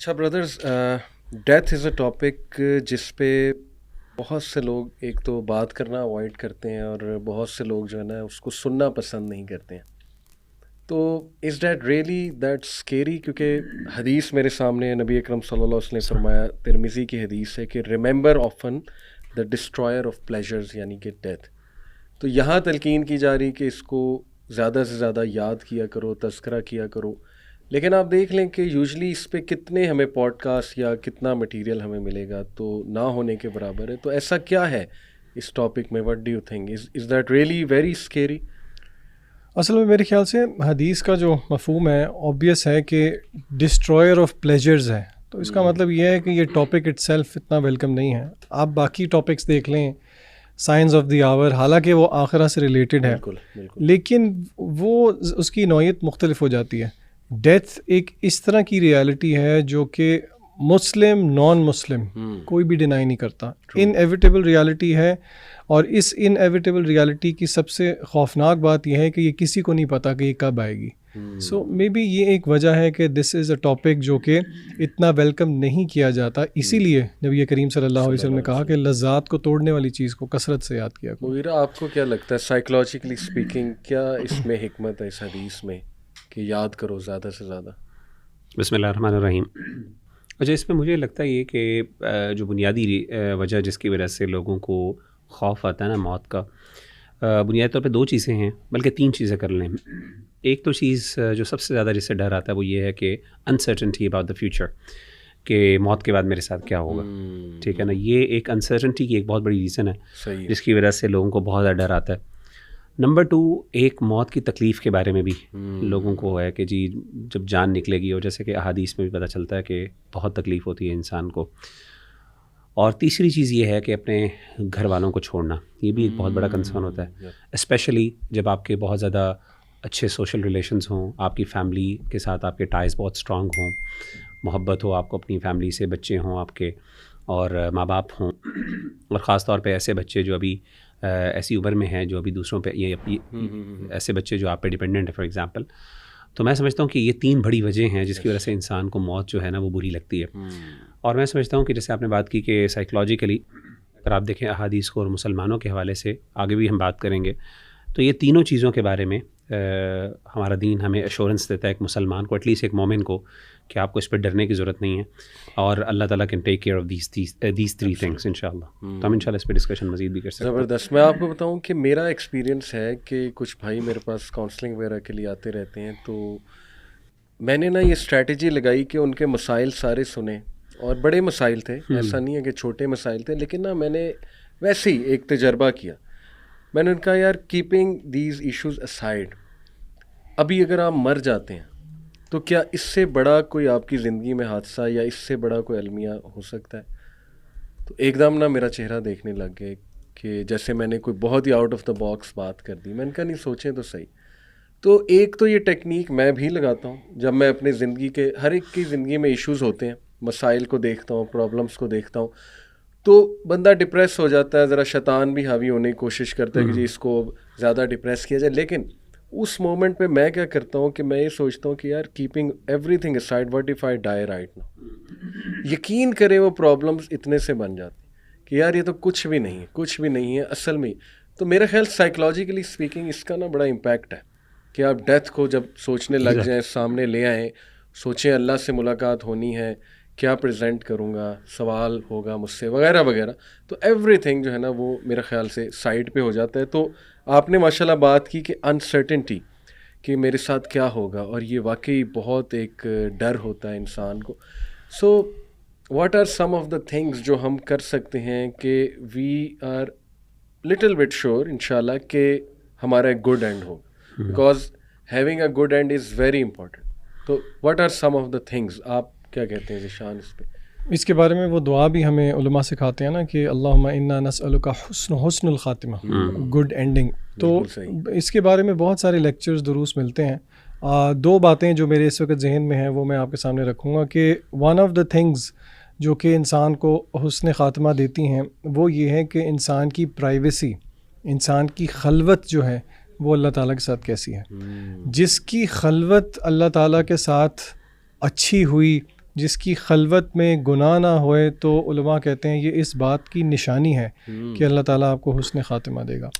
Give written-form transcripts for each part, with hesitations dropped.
اچھا brothers, death is a topic جس پہ بہت سے لوگ ایک تو بات کرنا اوائڈ کرتے ہیں اور بہت سے لوگ جو ہے نا اس کو سننا پسند نہیں کرتے ہیں. تو is that really that scary? کیونکہ حدیث میرے سامنے نبی اکرم صلی اللہ علیہ وسلم نے فرمایا، ترمذی کی حدیث ہے کہ remember often the destroyer of pleasures, یعنی کہ ڈیتھ. تو یہاں تلقین کی جا رہی کہ اس کو زیادہ سے زیادہ یاد کیا کرو، تذکرہ کیا کرو. لیکن آپ دیکھ لیں کہ یوزلی اس پہ کتنے ہمیں پوڈ کاسٹ یا کتنا مٹیریل ہمیں ملے گا تو نہ ہونے کے برابر ہے. تو ایسا کیا ہے اس ٹاپک میں؟ What do you think, is that really very scary? اصل میں میرے خیال سے حدیث کا جو مفہوم ہے آبویس ہے کہ ڈسٹرائر آف پلیجرز ہے. تو اس کا مطلب یہ ہے کہ یہ ٹاپک اٹ سیلف اتنا ویلکم نہیں ہے. آپ باقی ٹاپکس دیکھ لیں، سائنس آف دی آور، حالانکہ وہ آخرہ سے ریلیٹڈ ہے، لیکن وہ اس کی نوعیت مختلف ہو جاتی ہے. ڈیتھ ایک اس طرح کی ریالٹی ہے جو کہ مسلم نان مسلم کوئی بھی ڈینائی نہیں کرتا. انیویٹیبل ریالٹی ہے، اور اس انیویٹیبل ریالٹی کی سب سے خوفناک بات یہ ہے کہ یہ کسی کو نہیں پتہ کہ یہ کب آئے گی. سو مے بی یہ ایک وجہ ہے کہ دس از اے ٹاپک جو کہ اتنا ویلکم نہیں کیا جاتا. اسی لیے نبی کریم صلی اللہ علیہ وسلم نے کہا کہ لذات کو توڑنے والی چیز کو کثرت سے یاد کیا کرو. مغیرہ، آپ کو کیا لگتا ہے سائیکولوجیکلی اسپیکنگ کیا اس میں حکمت ہے اس حدیث میں کہ یاد کرو زیادہ سے زیادہ؟ بسم اللہ الرحمن الرحیم. اچھا، اس میں مجھے لگتا ہے یہ کہ جو بنیادی وجہ جس کی وجہ سے لوگوں کو خوف آتا ہے نا موت کا، بنیادی طور پہ دو چیزیں ہیں، بلکہ تین چیزیں کر لیں. ایک تو چیز جو سب سے زیادہ جس سے ڈر آتا ہے وہ یہ ہے کہ انسرٹنٹی اباؤٹ دا فیوچر، کہ موت کے بعد میرے ساتھ کیا ہوگا. ٹھیک ہے نا، یہ ایک انسرٹنٹی کی ایک بہت بڑی ریزن ہے جس کی وجہ سے لوگوں کو بہت زیادہ ڈر آتا ہے. نمبر 2، ایک موت کی تکلیف کے بارے میں بھی لوگوں کو ہے کہ جی جب جان نکلے گی، اور جیسے کہ احادیث میں بھی پتہ چلتا ہے کہ بہت تکلیف ہوتی ہے انسان کو. اور تیسری چیز یہ ہے کہ اپنے گھر والوں کو چھوڑنا، یہ بھی ایک بہت بڑا کنسرن ہوتا ہے، اسپیشلی جب آپ کے بہت زیادہ اچھے سوشل ریلیشنز ہوں، آپ کی فیملی کے ساتھ آپ کے ٹائز بہت اسٹرانگ ہوں، محبت ہو آپ کو اپنی فیملی سے، بچے ہوں آپ کے اور ماں باپ ہوں، اور خاص طور پہ ایسے بچے جو ابھی ایسی عمر میں ہیں جو ابھی دوسروں پہ، یہ ایسے بچے جو آپ پہ ڈپینڈنٹ ہے فار ایگزامپل. تو میں سمجھتا ہوں کہ یہ 3 بڑی وجہ ہیں جس کی وجہ سے انسان کو موت جو ہے نا وہ بری لگتی ہے. اور میں سمجھتا ہوں کہ جیسے آپ نے بات کی کہ سائیکولوجیکلی اگر آپ دیکھیں احادیث کو اور مسلمانوں کے حوالے سے آگے بھی ہم بات کریں گے، تو یہ تینوں چیزوں کے بارے میں ہمارا دین ہمیں ایشورنس دیتا ہے ایک مسلمان کو، ایٹ لیسٹ ایک مومن کو، کہ آپ کو اس پہ ڈرنے کی ضرورت نہیں ہے، اور اللہ تعالیٰ can take care of these 3 things انشاءاللہ. تو ہم انشاءاللہ اس پہ ڈسکشن مزید بھی کر سکتے ہیں. زبردست. میں آپ کو بتاؤں کہ میرا ایکسپیرینس ہے کہ کچھ بھائی میرے پاس کاؤنسلنگ وغیرہ کے لیے آتے رہتے ہیں، تو میں نے نا یہ اسٹریٹجی لگائی کہ ان کے مسائل سارے سنے، اور بڑے مسائل تھے، ایسا نہیں ہے کہ چھوٹے مسائل تھے، لیکن نا میں نے ویسے ہی ایک تجربہ کیا. میں نے ان کا یار کیپنگ دیز ایشوز اسائڈ، ابھی اگر آپ مر جاتے ہیں تو کیا اس سے بڑا کوئی آپ کی زندگی میں حادثہ یا اس سے بڑا کوئی المیہ ہو سکتا ہے؟ تو ایک دم نا میرا چہرہ دیکھنے لگ گئے کہ جیسے میں نے کوئی بہت ہی آؤٹ آف دا باکس بات کر دی. میں نے کہا نہیں، سوچیں تو صحیح. تو ایک تو یہ ٹیکنیک میں بھی لگاتا ہوں جب میں اپنے زندگی کے، ہر ایک کی زندگی میں ایشوز ہوتے ہیں، مسائل کو دیکھتا ہوں، پرابلمس کو دیکھتا ہوں، تو بندہ ڈپریس ہو جاتا ہے، ذرا شیطان بھی حاوی ہونے کی کوشش کرتا ہے کہ جی اس کو زیادہ ڈپریس کیا جائے. لیکن اس مومنٹ پہ میں کیا کرتا ہوں کہ میں یہ سوچتا ہوں کہ یار keeping every thing aside, what if I dye right now. یقین کریں وہ پرابلمس اتنے سے بن جاتی کہ یار یہ تو کچھ بھی نہیں ہے، کچھ بھی نہیں ہے اصل میں. تو میرا خیال سائیکولوجیکلی اسپیکنگ اس کا نا بڑا امپیکٹ ہے کہ آپ ڈیتھ کو جب سوچنے لگ جائیں، سامنے لے آئیں، سوچیں اللہ سے ملاقات ہونی ہے، کیا پریزنٹ کروں گا، سوال ہوگا مجھ سے وغیرہ وغیرہ، تو ایوری تھنگ جو ہے نا وہ میرے خیال سے سائڈ پہ ہو جاتا ہے. تو آپ نے ماشاءاللہ بات کی کہ انسرٹنٹی، کہ میرے ساتھ کیا ہوگا، اور یہ واقعی بہت ایک ڈر ہوتا ہے انسان کو. So what are some of the things جو ہم کر سکتے ہیں کہ we are little bit sure انشاءاللہ کہ ہمارا ایک گڈ اینڈ ہو، because having a good end is very important. تو what are some of the things, آپ کیا کہتے ہیں ذیشان اس پہ؟ اس کے بارے میں وہ دعا بھی ہمیں علماء سکھاتے ہیں نا کہ اللہم انا نسألک حسن الخاتمہ، گڈ اینڈنگ. تو اس کے بارے میں بہت سارے لیکچرز دروس ملتے ہیں. 2 باتیں جو میرے اس وقت ذہن میں ہیں وہ میں آپ کے سامنے رکھوں گا کہ ون آف دا تھنگز جو کہ انسان کو حسن خاتمہ دیتی ہیں وہ یہ ہے کہ انسان کی پرائیویسی، انسان کی خلوت جو ہے وہ اللہ تعالیٰ کے ساتھ کیسی ہے. جس کی خلوت اللہ تعالیٰ کے ساتھ اچھی ہوئی، جس کی خلوت میں گناہ نہ ہوئے تو علماء کہتے ہیں یہ اس بات کی نشانی ہے کہ اللہ تعالیٰ آپ کو حسن خاتمہ دے گا.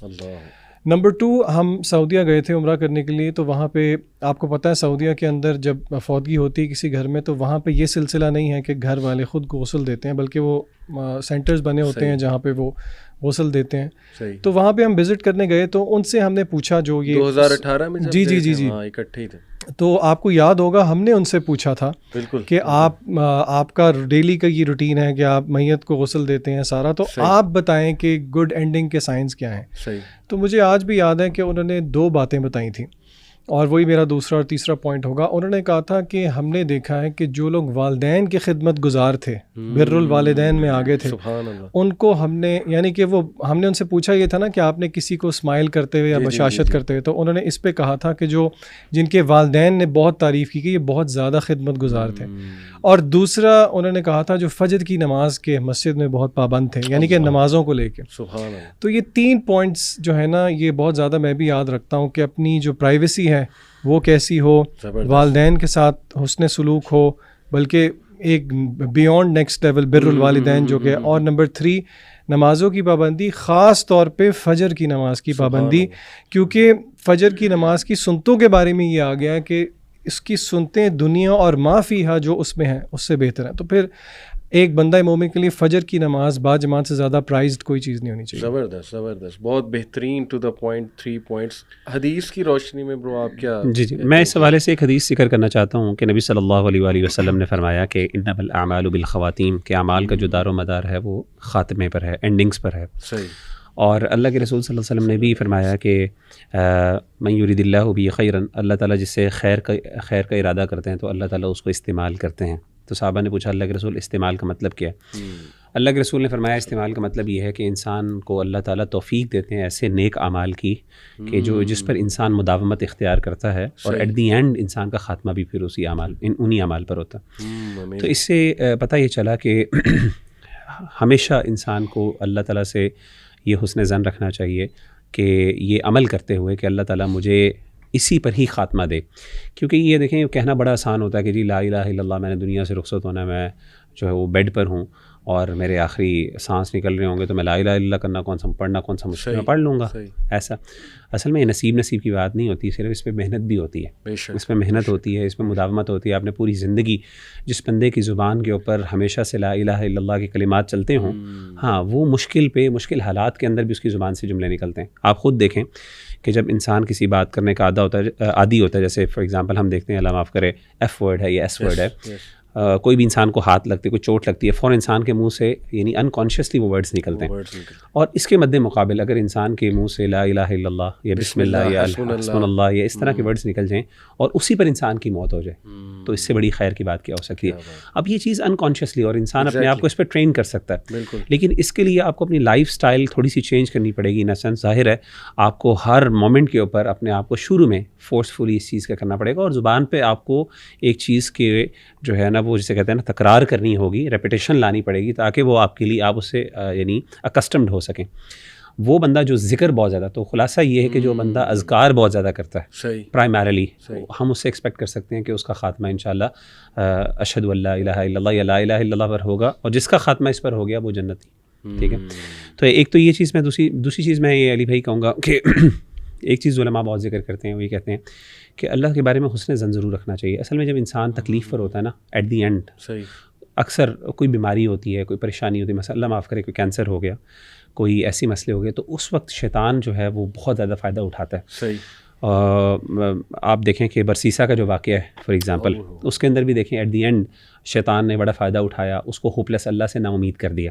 نمبر 2، ہم سعودیہ گئے تھے عمرہ کرنے کے لیے، تو وہاں پہ آپ کو پتہ ہے سعودیہ کے اندر جب فوتگی ہوتی ہے کسی گھر میں تو وہاں پہ یہ سلسلہ نہیں ہے کہ گھر والے خود کو غسل دیتے ہیں، بلکہ وہ سینٹرز بنے ہوتے ہیں جہاں پہ وہ غسل دیتے ہیں. تو وہاں پہ ہم وزٹ کرنے گئے تو ان سے ہم نے پوچھا، جو یہ 2018 میں جی اکٹھے تھے، تو آپ کو یاد ہوگا ہم نے ان سے پوچھا تھا کہ آپ کا ڈیلی کا یہ روٹین ہے کہ آپ میت کو غسل دیتے ہیں سارا، تو آپ بتائیں کہ گڈ اینڈنگ کے سائنس کیا ہیں. تو مجھے آج بھی یاد ہے کہ انہوں نے 2 باتیں بتائی تھیں، اور وہی میرا دوسرا اور تیسرا پوائنٹ ہوگا. انہوں نے کہا تھا کہ ہم نے دیکھا ہے کہ جو لوگ والدین کی خدمت گزار تھے، بر الوالدین میں آگے تھے، ان کو ہم نے، یعنی کہ وہ ہم نے ان سے پوچھا یہ تھا نا کہ آپ نے کسی کو اسمائل کرتے ہوئے یا بشاشت کرتے ہوئے، تو انہوں نے اس پہ کہا تھا کہ جو جن کے والدین نے بہت تعریف کی کہ یہ بہت زیادہ خدمت گزار تھے. اور دوسرا انہوں نے کہا تھا جو فجر کی نماز کے مسجد میں بہت پابند تھے، یعنی کہ نمازوں کو لے کے. تو یہ 3 پوائنٹس جو ہے نا یہ بہت زیادہ میں بھی یاد رکھتا ہوں کہ اپنی جو پرائیویسی ہے وہ کیسی ہو، والدین کے ساتھ حسن سلوک ہو، بلکہ ایک بیونڈ نیکسٹ لیول بر الوالدین جو کہ. اور نمبر 3 نمازوں کی پابندی، خاص طور پہ فجر کی نماز کی پابندی، کیونکہ فجر کی نماز کی سنتوں کے بارے میں یہ آ گیا ہے کہ اس کی سنتیں دنیا اور ما فیہا جو اس میں ہیں اس سے بہتر ہیں. تو پھر ایک بندہ مومن کے لیے فجر کی نماز با جماعت سے زیادہ پرائزڈ کوئی چیز نہیں ہونی چاہیے. زبردست، بہت بہترین، ٹو دا پوائنٹ 3 پوائنٹس. حدیث کی روشنی میں برو آپ کیا؟ جی میں اس حوالے سے ایک حدیث ذکر کرنا چاہتا ہوں کہ نبی صلی اللہ علیہ وآلہ وسلم نے فرمایا کہ انما الاعمال بالخواتیم، کہ اعمال کا جو دار و مدار ہے وہ خاتمے پر ہے، اینڈنگز پر ہے. صحیح. اور اللہ کے رسول صلی اللہ علیہ وسلم نے بھی فرمایا کہ من یرید اللہ بہ خیرا، اللہ تعالیٰ جس سے خیر کا ارادہ کرتے ہیں تو اللہ تعالیٰ اس کو استعمال کرتے ہیں. تو صحابہ نے پوچھا اللہ کے رسول استعمال کا مطلب کیا ہے؟ اللہ کے رسول نے فرمایا استعمال کا مطلب یہ ہے کہ انسان کو اللہ تعالیٰ توفیق دیتے ہیں ایسے نیک اعمال کی کہ جس پر انسان مداومت اختیار کرتا ہے، اور ایٹ دی اینڈ انسان کا خاتمہ بھی پھر انہی اعمال پر ہوتا ہے. تو اس سے پتہ یہ چلا کہ ہمیشہ انسان کو اللہ تعالیٰ سے یہ حسن ظن رکھنا چاہیے کہ یہ عمل کرتے ہوئے کہ اللہ تعالیٰ مجھے اسی پر ہی خاتمہ دے. کیونکہ یہ دیکھیں کہنا بڑا آسان ہوتا ہے کہ جی لا الہ الا اللہ، میں نے دنیا سے رخصت ہونا، میں جو ہے وہ بیڈ پر ہوں اور میرے آخری سانس نکل رہے ہوں گے تو میں لا الہ الا اللہ کرنا پڑھنا کون سا مشکل میں پڑھ لوں گا. ایسا اصل میں یہ نصیب کی بات نہیں ہوتی، صرف اس پہ محنت بھی ہوتی ہے. اس پہ محنت ہوتی ہے، اس پہ مداومت ہوتی ہے. آپ نے پوری زندگی جس بندے کی زبان کے اوپر ہمیشہ سے لا الہ الا اللہ کے کلمات چلتے ہوں، ہاں وہ مشکل حالات کے اندر بھی اس کی زبان سے جملے نکلتے ہیں. آپ خود دیکھیں کہ جب انسان کسی بات کرنے کا عادی ہوتا ہے، جیسے فار ایگزامپل ہم دیکھتے ہیں اللہ معاف کرے ایف ورڈ ہے یا ایس ورڈ ہے، کوئی بھی انسان کو ہاتھ لگتی ہے، کوئی چوٹ لگتی ہے، فوراً انسان کے منہ سے یعنی انکانشیسلی وہ ورڈز نکلتے ہیں. اور اس کے مد مقابل اگر انسان کے منہ سے لا الہ الا اللہ یا بسم اللہ یا حسبنا اللہ یا اس طرح کے ورڈز نکل جائیں اور اسی پر انسان کی موت ہو جائے، تو اس سے بڑی خیر کی بات کیا ہو سکتی ہے. اب یہ چیز انکانشیسلی اور انسان اپنے آپ کو اس پہ ٹرین کر سکتا ہے، لیکن اس کے لیے آپ کو اپنی لائف سٹائل تھوڑی سی چینج کرنی پڑے گی. ان سینس ظاہر ہے آپ کو ہر مومنٹ کے اوپر اپنے آپ کو شروع میں فورسفلی اس چیز کا کرنا پڑے گا، اور زبان پہ آپ کو ایک چیز کے جو ہے نا وہ جسے کہتے ہیں نا تکرار کرنی ہوگی، ریپیٹیشن لانی پڑے گی تاکہ وہ آپ کے لیے آپ اس سے یعنی اکسٹمڈ ہو سکیں. وہ بندہ جو ذکر بہت زیادہ، تو خلاصہ یہ ہے کہ جو بندہ اذکار بہت زیادہ کرتا ہے پرائمریلی، ہم اس سے ایکسپیکٹ کر سکتے ہیں کہ اس کا خاتمہ انشاءاللہ اشہد ان لا الہ الا اللہ یا لا الہ الا اللہ پر ہوگا، اور جس کا خاتمہ اس پر ہو گیا وہ جنتی. ٹھیک ہے. تو ایک تو یہ چیز میں دوسری چیز میں یہ علی بھائی کہوں گا کہ ایک چیز علماء بہت ذکر کرتے ہیں، وہ یہ کہتے ہیں کہ اللہ کے بارے میں حسن ظن ضرور رکھنا چاہیے. اصل میں جب انسان تکلیف پر ہوتا ہے نا، ایٹ دی اینڈ اکثر کوئی بیماری ہوتی ہے، کوئی پریشانی ہوتی ہے، مثلا اللہ معاف کرے کوئی کینسر ہو گیا، کوئی ایسی مسئلے ہو گئے، تو اس وقت شیطان جو ہے وہ بہت زیادہ فائدہ اٹھاتا ہے. آپ دیکھیں کہ برسیسا کا جو واقعہ ہے فار ایگزامپل، اس کے اندر بھی دیکھیں ایٹ دی اینڈ شیطان نے بڑا فائدہ اٹھایا، اس کو ہوپلیس اللہ سے نا امید کر دیا.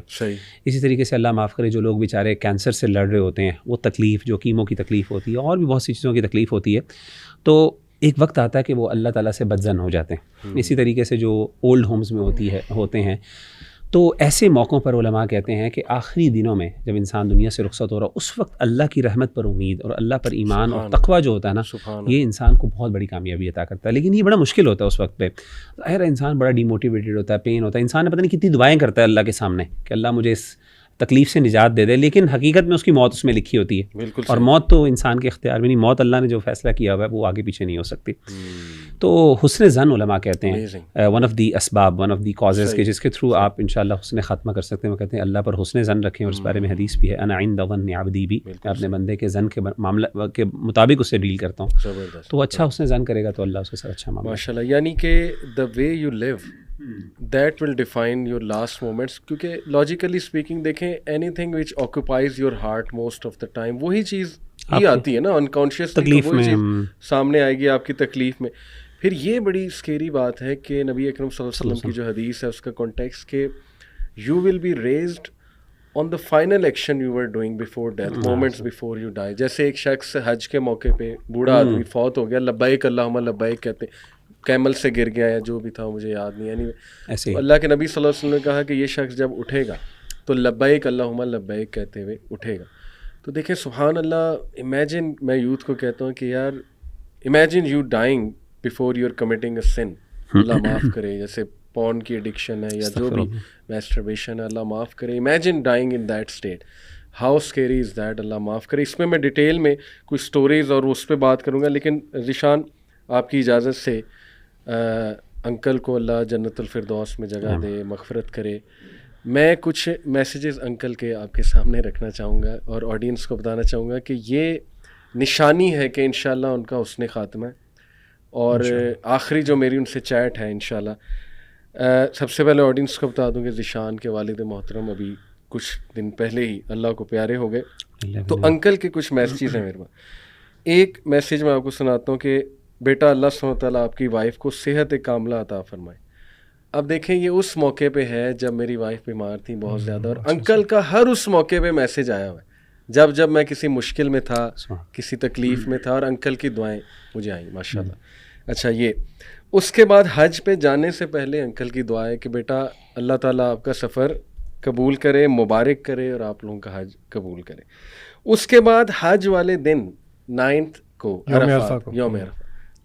اسی طریقے سے اللہ معاف کرے جو لوگ بیچارے کینسر سے لڑ رہے ہوتے ہیں، وہ تکلیف جو کیمو کی تکلیف ہوتی ہے اور بھی بہت سی چیزوں کی تکلیف ہوتی ہے، تو ایک وقت آتا ہے کہ وہ اللہ تعالیٰ سے بدظن ہو جاتے ہیں. اسی طریقے سے جو اولڈ ہومز میں ہوتے ہیں، تو ایسے موقعوں پر علماء کہتے ہیں کہ آخری دنوں میں جب انسان دنیا سے رخصت ہو رہا، اس وقت اللہ کی رحمت پر امید اور اللہ پر ایمان اور تقویٰ جو ہوتا ہے نا، یہ انسان کو بہت بڑی کامیابی عطا کرتا ہے. لیکن یہ بڑا مشکل ہوتا ہے اس وقت پہ. ظاہر انسان بڑا ڈی موٹیویٹڈ ہوتا ہے، پین ہوتا ہے، انسان نے پتہ نہیں کتنی دعائیں کرتا ہے اللہ کے سامنے کہ اللہ مجھے اس تکلیف سے نجات دے دے، لیکن حقیقت میں اس کی موت اس میں لکھی ہوتی ہے، بالکل اور موت تو انسان کے اختیار میں نہیں، موت اللہ نے جو فیصلہ کیا ہوا ہے وہ آگے پیچھے نہیں ہو سکتی. تو حسن ظن علماء کہتے ہیں ون آف دی اسباب، ون آف دی کازز کہ جس کے تھرو آپ انشاءاللہ حسن خاتمہ کر سکتے ہیں. وہ کہتے ہیں اللہ پر حسن ظن رکھیں، اور اس بارے میں حدیث بھی ہے، انا عند ظن عبدی بھی، میں اپنے بندے کے ظن کے معاملہ کے مطابق اسے ڈیل کرتا ہوں. تو وہ اچھا حسن ظن کرے گا تو اللہ اس کے ساتھ اچھا معاملہ. ماشاءاللہ. یعنی کہ the way you live that will define your last moments. کیونکہ لاجیکلی اسپیکنگ دیکھیں anything which occupies your heart most of the time وہی چیز ہی آتی ہے نا انکانشیس تکلیف میں سامنے آئے گی آپ کی تکلیف میں. پھر یہ بڑی اسکیری بات ہے کہ نبی اکرم صلی اللہ علیہ وسلم کی جو حدیث ہے اس کا کانٹیکسٹ کہ you will be raised on the final action you were doing before death, moments before you die. جیسے ایک شخص حج کے موقع پہ بوڑھا آدمی فوت ہو گیا، لبیک اللہم لبیک کہتے ہیں، کیمل سے گر گیا یا جو بھی تھا مجھے یاد نہیں. یعنی اللہ کے نبی صلی اللہ علیہ وسلم نے کہا کہ یہ شخص جب اٹھے گا تو لبیک اللہم لبیک کہتے ہوئے اٹھے گا. تو دیکھیں سبحان اللہ، امیجن، میں یوتھ کو کہتا ہوں کہ یار imagine you dying before you are committing a sin, اللہ معاف کرے، جیسے پون کی ایڈکشن ہے یا جو بھی میسٹربیشن ہے، اللہ معاف کرے. Imagine dying in that state, how scary is that, اللہ معاف کرے. اس میں ڈیٹیل میں کچھ اسٹوریز اور اس پہ بات کروں گا، لیکن ذیشان آپ کی اجازت سے انکل کو اللہ جنت الفردوس میں جگہ دے، مغفرت کرے. میں کچھ میسیجز انکل کے آپ کے سامنے رکھنا چاہوں گا اور آڈینس کو بتانا چاہوں گا کہ یہ نشانی ہے کہ انشاءاللہ ان کا حسن خاتمہ ہے. اور آخری جو میری ان سے چیٹ ہے انشاءاللہ، سب سے پہلے آڈینس کو بتا دوں کہ ذیشان کے والد محترم ابھی کچھ دن پہلے ہی اللہ کو پیارے ہو گئے. تو انکل کے کچھ میسیجز ہیں میرے پاس. ایک میسیج میں آپ کو سناتا ہوں کہ بیٹا اللہ سبحانہ وتعالیٰ آپ کی وائف کو صحت کاملہ عطا فرمائے. اب دیکھیں یہ اس موقع پہ ہے جب میری وائف بیمار تھی بہت زیادہ، اور انکل کا ہر اس موقع پہ میسیج آیا ہوا ہے جب میں کسی مشکل میں تھا، کسی تکلیف میں تھا، اور انکل کی دعائیں مجھے آئیں ماشاءاللہ. اچھا، یہ اس کے بعد حج پہ جانے سے پہلے انکل کی دعا ہے کہ بیٹا اللہ تعالیٰ آپ کا سفر قبول کرے، مبارک کرے، اور آپ لوگوں کا حج قبول کرے. اس کے بعد حج والے دن 9 کو یوم عرفہ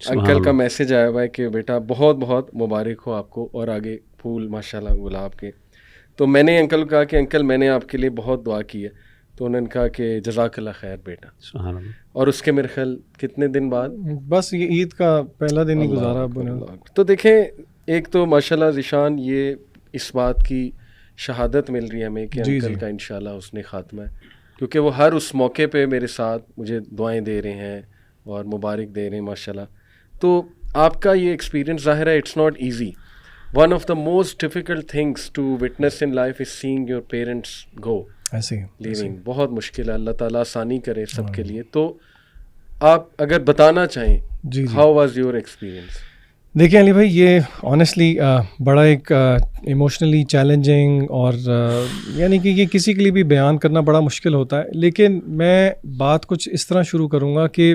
انکل کا میسیج آیا ہوا ہے کہ بیٹا بہت بہت مبارک ہو آپ کو، اور آگے پھول ماشاءاللہ گلاب کے. تو میں نے انکل کو کہا کہ انکل میں نے آپ کے لیے بہت دعا کی ہے. تو انہوں نے کہا کہ جزاک اللہ خیر بیٹا. سبحان اللہ. اور اس کے میرے خیال کتنے دن بعد، بس یہ عید کا پہلا دن ہی گزارا. تو دیکھیں ایک تو ماشاءاللہ ذیشان یہ اس بات کی شہادت مل رہی ہے ہمیں کہ انکل کا انشاءاللہ حسن خاتمہ ہے، کیونکہ وہ ہر اس موقع پہ میرے ساتھ مجھے دعائیں دے رہے ہیں اور مبارک دے رہے ہیں ماشاءاللہ. تو آپ کا یہ ایکسپیرینس ظاہر ہے it's not easy. One of the most difficult things to witness in life is seeing your parents go leaving. بہت مشکل ہے، اللہ تعالیٰ آسانی کرے سب کے لیے. تو آپ اگر بتانا چاہیں ہاؤ واز یور ایکسپیرینس؟ دیکھیں علی بھائی، یہ آنیسٹلی بڑا ایک ایموشنلی چیلنجنگ، اور یعنی کہ یہ کسی کے لیے بھی بیان کرنا بڑا مشکل ہوتا ہے. لیکن میں بات کچھ اس طرح شروع کروں گا کہ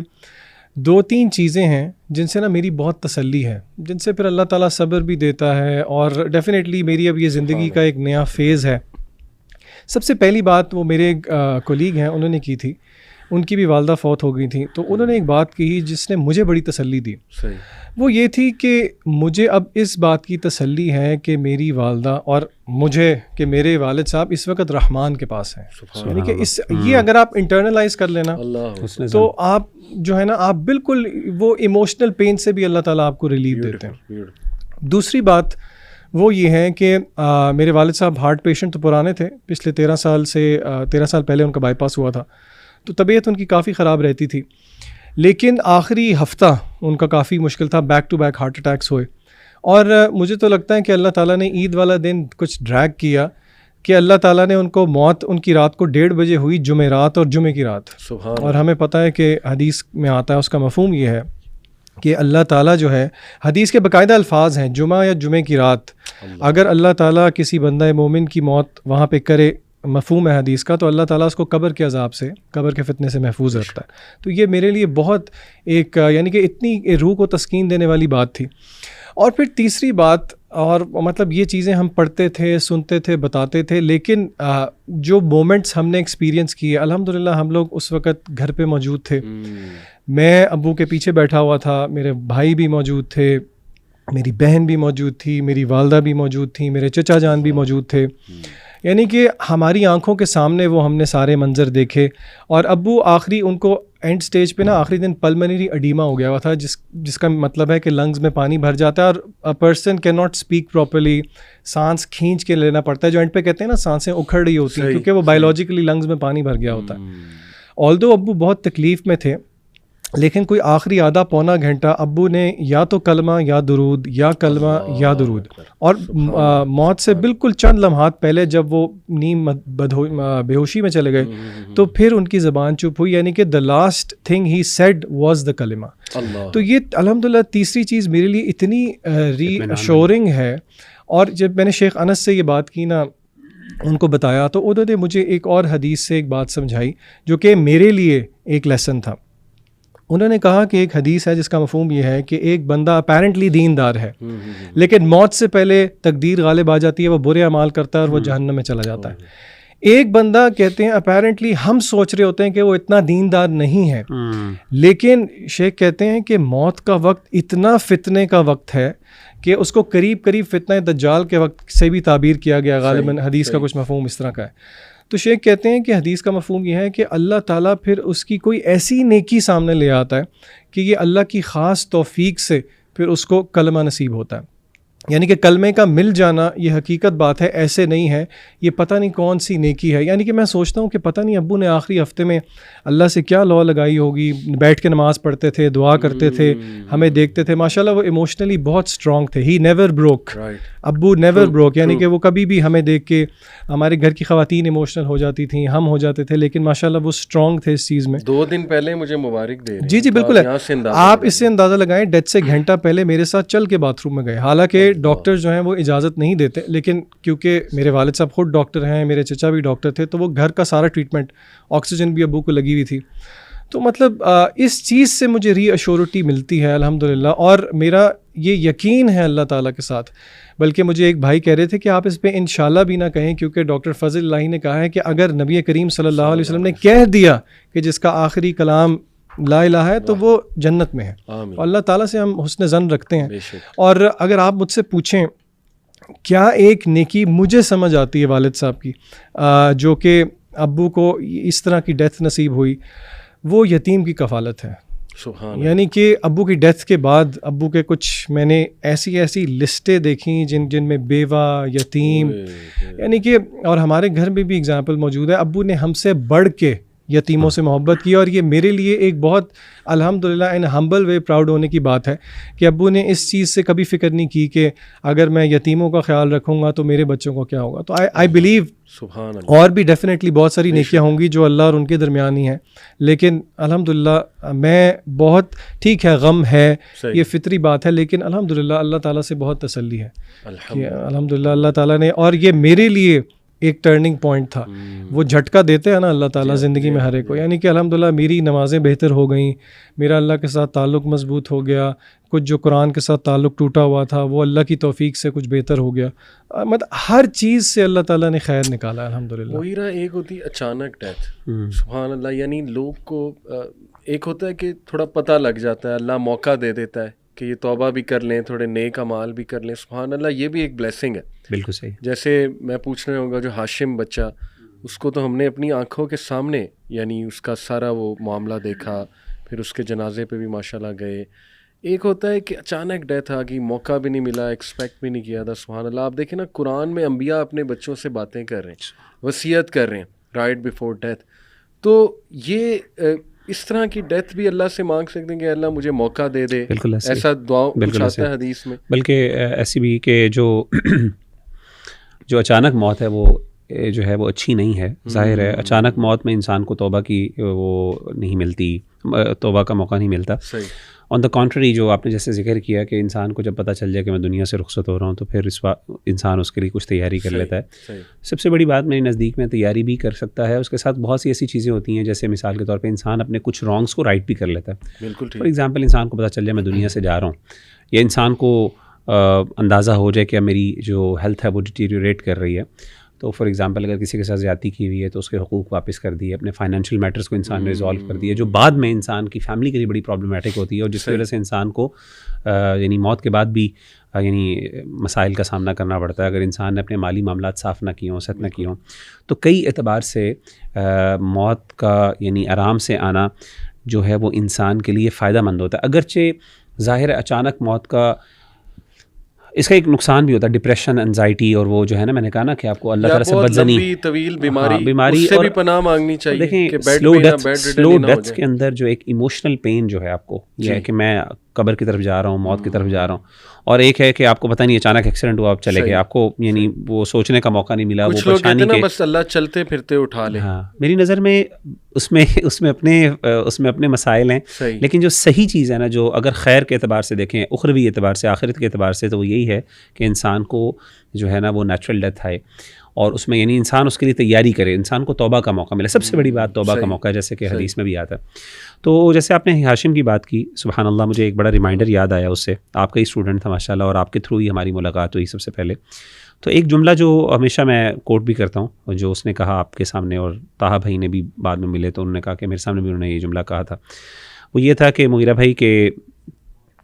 2-3 چیزیں ہیں جن سے نا میری بہت تسلی ہے، جن سے پھر اللہ تعالیٰ صبر بھی دیتا ہے، اور ڈیفینیٹلی میری اب یہ زندگی کا ایک نیا فیز ہے. سب سے پہلی بات وہ میرے کولیگ ہیں انہوں نے کی تھی، ان کی بھی والدہ فوت ہو گئی تھیں. تو انہوں نے ایک بات کہی جس نے مجھے بڑی تسلی دی. وہ یہ تھی کہ مجھے اب اس بات کی تسلی ہے کہ میری والدہ اور مجھے کہ میرے والد صاحب اس وقت رحمان کے پاس ہیں. یعنی کہ یہ اگر آپ انٹرنلائز کر لینا تو آپ جو ہے نا آپ بالکل وہ ایموشنل پین سے بھی اللہ تعالیٰ آپ کو ریلیف دیتے ہیں. دوسری بات وہ یہ ہے کہ میرے والد صاحب ہارٹ پیشنٹ تو پرانے تھے، پچھلے 13 سال پہلے ان کا بائی پاس ہوا تھا، تو طبیعت ان کی کافی خراب رہتی تھی. لیکن آخری ہفتہ ان کا کافی مشکل تھا، back to back heart attacks ہوئے. اور مجھے تو لگتا ہے کہ اللہ تعالیٰ نے عید والا دن کچھ ڈریگ کیا کہ اللہ تعالیٰ نے ان کو موت ان کی رات کو 1:30 بجے ہوئی، جمعرات اور جمعے کی رات. اور ہمیں پتہ ہے کہ حدیث میں آتا ہے، اس کا مفہوم یہ ہے کہ اللہ تعالیٰ جو ہے، حدیث کے باقاعدہ الفاظ ہیں، جمعہ یا جمعے کی رات اگر اللہ تعالیٰ کسی بندہ مومن کی موت وہاں پہ کرے، مفہوم ہے حدیث کا، تو اللہ تعالیٰ اس کو قبر کے عذاب سے، قبر کے فتنے سے محفوظ رکھتا ہے. تو یہ میرے لیے بہت ایک یعنی کہ اتنی روح کو تسکین دینے والی بات تھی. اور پھر تیسری بات، اور مطلب یہ چیزیں ہم پڑھتے تھے، سنتے تھے، بتاتے تھے، لیکن جو مومنٹس ہم نے ایکسپیرینس کیے، الحمدللہ ہم لوگ اس وقت گھر پہ موجود تھے. میں ابو کے پیچھے بیٹھا ہوا تھا، میرے بھائی بھی موجود تھے، میری بہن بھی موجود تھی، میری والدہ بھی موجود تھیں، میرے چچا جان بھی موجود تھے. یعنی کہ ہماری آنکھوں کے سامنے وہ ہم نے سارے منظر دیکھے. اور ابو آخری ان کو اینڈ سٹیج پہ نا آخری دن پلمنری اڈیما ہو گیا ہوا تھا, جس کا مطلب ہے کہ لنگز میں پانی بھر جاتا ہے اور person can not speak properly, سانس کھینچ کے لینا پڑتا ہے, جو اینڈ پہ کہتے ہیں نا سانسیں اکھڑ رہی ہوتی ہیں کیونکہ وہ بایولوجیکلی لنگز میں پانی بھر گیا ہوتا ہے. آلدو ابو بہت تکلیف میں تھے, لیکن کوئی آخری آدھا پونا گھنٹہ ابو نے یا تو کلمہ یا درود یا کلمہ یا درود, اور موت سے بالکل چند لمحات پہلے جب وہ نیم بے ہوشی میں چلے گئے تو پھر ان کی زبان چپ ہوئی, یعنی کہ the last thing he said was the کلمہ. تو یہ الحمدللہ تیسری چیز میرے لیے اتنی ری ایشورنگ ہے. اور جب میں نے شیخ انس سے یہ بات کی نا, ان کو بتایا, تو انہوں نے مجھے ایک اور حدیث سے ایک بات سمجھائی جو کہ میرے لیے ایک لیسن تھا. انہوں نے کہا کہ ایک حدیث ہے جس کا مفہوم یہ ہے کہ ایک بندہ اپیرنٹلی دیندار ہے, لیکن موت سے پہلے تقدیر غالب آ جاتی ہے, وہ برے اعمال کرتا ہے اور وہ جہنم میں چلا جاتا ہے. ایک بندہ کہتے ہیں اپیرنٹلی ہم سوچ رہے ہوتے ہیں کہ وہ اتنا دیندار نہیں ہے, لیکن شیخ کہتے ہیں کہ موت کا وقت اتنا فتنے کا وقت ہے کہ اس کو قریب فتنہ دجال کے وقت سے بھی تعبیر کیا گیا, غالباً حدیث کا کچھ مفہوم اس طرح کا ہے. تو شیخ کہتے ہیں کہ حدیث کا مفہوم یہ ہے کہ اللہ تعالیٰ پھر اس کی کوئی ایسی نیکی سامنے لے آتا ہے کہ یہ اللہ کی خاص توفیق سے پھر اس کو کلمہ نصیب ہوتا ہے. یعنی کہ کلمے کا مل جانا یہ حقیقت بات ہے, ایسے نہیں ہے یہ پتہ نہیں کون سی نیکی ہے. یعنی کہ میں سوچتا ہوں کہ پتہ نہیں ابو نے آخری ہفتے میں اللہ سے کیا لا لگائی ہوگی, بیٹھ کے نماز پڑھتے تھے, دعا کرتے تھے, ہمیں دیکھتے تھے. ماشاءاللہ وہ ایموشنلی بہت اسٹرانگ تھے. ہی نیور بروک, ابو نیور بروک, یعنی کہ وہ کبھی بھی ہمیں دیکھ کے, ہمارے گھر کی خواتین ایموشنل ہو جاتی تھیں, ہم ہو جاتے تھے, لیکن ماشاءاللہ وہ اسٹرانگ تھے اس چیز میں. 2 دن پہلے مجھے مبارک دے. جی بالکل ہے, آپ اس سے اندازہ لگائیں ڈیتھ سے گھنٹہ پہلے میرے ساتھ چل کے باتھ روم میں گئے. حالانکہ ڈاکٹر جو ہیں وہ اجازت نہیں دیتے, لیکن کیونکہ میرے والد صاحب خود ڈاکٹر ہیں, میرے چچا بھی ڈاکٹر تھے, تو وہ گھر کا سارا ٹریٹمنٹ, آکسیجن بھی ابو کو لگی ہوئی تھی. تو مطلب اس چیز سے مجھے ری ایشورٹی ملتی ہے الحمدللہ, اور میرا یہ یقین ہے اللہ تعالیٰ کے ساتھ. بلکہ مجھے ایک بھائی کہہ رہے تھے کہ آپ اس پہ انشاءاللہ بھی نہ کہیں, کیونکہ ڈاکٹر فضل الہی نے کہا ہے کہ اگر نبی کریم صلی اللہ علیہ وسلم نے کہہ دیا کہ جس کا آخری کلام لا الہ ہے تو وہ جنت میں ہے. اور اللہ تعالیٰ سے ہم حسن ظن رکھتے ہیں. اور اگر آپ مجھ سے پوچھیں کیا ایک نیکی مجھے سمجھ آتی ہے والد صاحب کی جو کہ ابو کو اس طرح کی ڈیتھ نصیب ہوئی, وہ یتیم کی کفالت ہے. یعنی کہ ابو کی ڈیتھ کے بعد ابو کے کچھ میں نے ایسی لسٹیں دیکھیں جن میں بیوہ, یتیم, یعنی کہ, اور ہمارے گھر میں بھی اگزامپل موجود ہے. ابو نے ہم سے بڑھ کے یتیموں سے محبت کی, اور یہ میرے لیے ایک بہت الحمدللہ ان ہمبل وے پراؤڈ ہونے کی بات ہے کہ ابو نے اس چیز سے کبھی فکر نہیں کی کہ اگر میں یتیموں کا خیال رکھوں گا تو میرے بچوں کو کیا ہوگا. تو آئی بلیو اور بھی ڈیفینیٹلی بہت ساری نیکیاں ہوں گی جو اللہ اور ان کے درمیان ہی ہیں, لیکن الحمدللہ میں بہت, ٹھیک ہے غم ہے, یہ فطری بات ہے, لیکن الحمدللہ اللہ تعالیٰ سے بہت تسلی ہے کہ الحمدللہ اللہ تعالیٰ نے, اور یہ میرے لیے ایک ٹرننگ پوائنٹ تھا. وہ جھٹکا دیتے ہیں نا اللہ تعالیٰ زندگی میں ہر ایک کو, یعنی کہ الحمدللہ میری نمازیں بہتر ہو گئیں, میرا اللہ کے ساتھ تعلق مضبوط ہو گیا, کچھ جو قرآن کے ساتھ تعلق ٹوٹا ہوا تھا وہ اللہ کی توفیق سے کچھ بہتر ہو گیا. مطلب ہر چیز سے اللہ تعالیٰ نے خیر نکالا الحمدللہ. وہی رہا, ایک ہوتی اچانک ڈیتھ, سبحان اللہ, یعنی لوگ کو ایک ہوتا ہے کہ تھوڑا پتہ لگ جاتا ہے, اللہ موقع دے دیتا ہے کہ یہ توبہ بھی کر لیں, تھوڑے نیک اعمال بھی کر لیں. سبحان اللہ, یہ بھی ایک بلیسنگ ہے. بالکل صحیح. جیسے میں پوچھ رہا ہوں گا جو ہاشم بچہ, اس کو تو ہم نے اپنی آنکھوں کے سامنے, یعنی اس کا سارا وہ معاملہ دیکھا, پھر اس کے جنازے پہ بھی ماشاءاللہ گئے. ایک ہوتا ہے کہ اچانک ڈیتھ آ گئی, موقع بھی نہیں ملا, ایکسپیکٹ بھی نہیں کیا تھا. سبحان اللہ, آپ دیکھیں نا قرآن میں انبیاء اپنے بچوں سے باتیں کر رہے ہیں, وصیت کر رہے ہیں رائٹ بیفور ڈیتھ. تو یہ اس طرح کی ڈیتھ بھی اللہ سے مانگ سکتے ہیں کہ اللہ مجھے موقع دے دے, ایسا دعا پوچھاتا ہے حدیث میں. بلکہ ایسی بھی کہ جو اچانک موت ہے وہ جو ہے وہ اچھی نہیں ہے. ظاہر ہے اچانک موت میں انسان کو توبہ کی وہ نہیں ملتی, توبہ کا موقع نہیں ملتا. آن دا کانٹری, جو آپ نے جیسے ذکر کیا کہ انسان کو جب پتہ چل جائے کہ میں دنیا سے رخصت ہو رہا ہوں تو پھر انسان اس کے لیے کچھ تیاری کر لیتا ہے. سب سے بڑی بات میرے نزدیک میں تیاری بھی کر سکتا ہے, اس کے ساتھ بہت سی ایسی چیزیں ہوتی ہیں جیسے مثال کے طور پہ انسان اپنے کچھ رانگس کو رائٹ بھی کر لیتا ہے. بالکل. فار ایگزامپل, انسان کو پتہ چل جائے میں دنیا سے جا رہا ہوں, یا انسان کو اندازہ ہو جائے کہ میری جو ہیلتھ ہے وہ ڈیٹیریوریٹ کر رہی ہے, تو فار ایگزامپل اگر کسی کے ساتھ زیادتی کی ہوئی ہے تو اس کے حقوق واپس کر دیے, اپنے فائنینشیل میٹرز کو انسان نے ریزالو کر دیا, جو بعد میں انسان کی فیملی کے لیے بڑی پرابلمٹک ہوتی ہے اور جس کی وجہ سے انسان کو یعنی موت کے بعد بھی یعنی مسائل کا سامنا کرنا پڑتا ہے اگر انسان نے اپنے مالی معاملات صاف نہ کیے ہوں, سیٹ نہ کیے ہوں. تو کئی اعتبار سے موت کا یعنی آرام سے آنا جو ہے وہ انسان کے لیے فائدہ مند ہوتا ہے. اگرچہ ظاہر ہے اچانک موت کا اس کا ایک نقصان بھی ہوتا ہے, ڈپریشن, انزائٹی, اور وہ جو ہے نا میں نے کہا نا کہ آپ کو اللہ تعالیٰ سے بدظنی, طویل بیماری سے بھی پناہ مانگنی چاہیے. دیکھیں سلو ڈیتھ کے اندر جو ایک ایموشنل پین جو ہے آپ کو یہ ہے کہ میں قبر کی طرف جا رہا ہوں, موت کی طرف جا رہا ہوں, اور ایک ہے کہ آپ کو پتہ نہیں اچانک ایکسیڈنٹ ہوا, آپ چلے گئے, آپ کو یعنی وہ سوچنے کا موقع نہیں ملا, وہ پریشانی کے بس اللہ چلتے پھرتے اٹھا لے. ہاں میری نظر میں اس میں اپنے مسائل ہیں, لیکن جو صحیح چیز ہے نا, جو اگر خیر کے اعتبار سے دیکھیں, اخروی اعتبار سے, آخرت کے اعتبار سے, تو وہ یہی ہے کہ انسان کو جو ہے نا وہ نیچرل ڈیتھ آئے اور اس میں یعنی انسان اس کے لیے تیاری کرے, انسان کو توبہ کا موقع ملے. سب سے بڑی بات توبہ کا موقع ہے, جیسے کہ حدیث میں بھی آتا ہے. تو جیسے آپ نے ہاشم کی بات کی, سبحان اللہ, مجھے ایک بڑا ریمائنڈر یاد آیا اس سے. آپ کا ہی اسٹوڈنٹ تھا ماشاء اللہ, اور آپ کے تھرو ہی ہماری ملاقات ہوئی سب سے پہلے. تو ایک جملہ جو ہمیشہ میں کوٹ بھی کرتا ہوں, اور جو اس نے کہا آپ کے سامنے, اور طاہا بھائی نے بھی بعد میں ملے تو انہوں نے کہا کہ میرے سامنے بھی انہوں نے یہ جملہ کہا تھا, وہ یہ تھا کہ مغیرہ بھائی کہ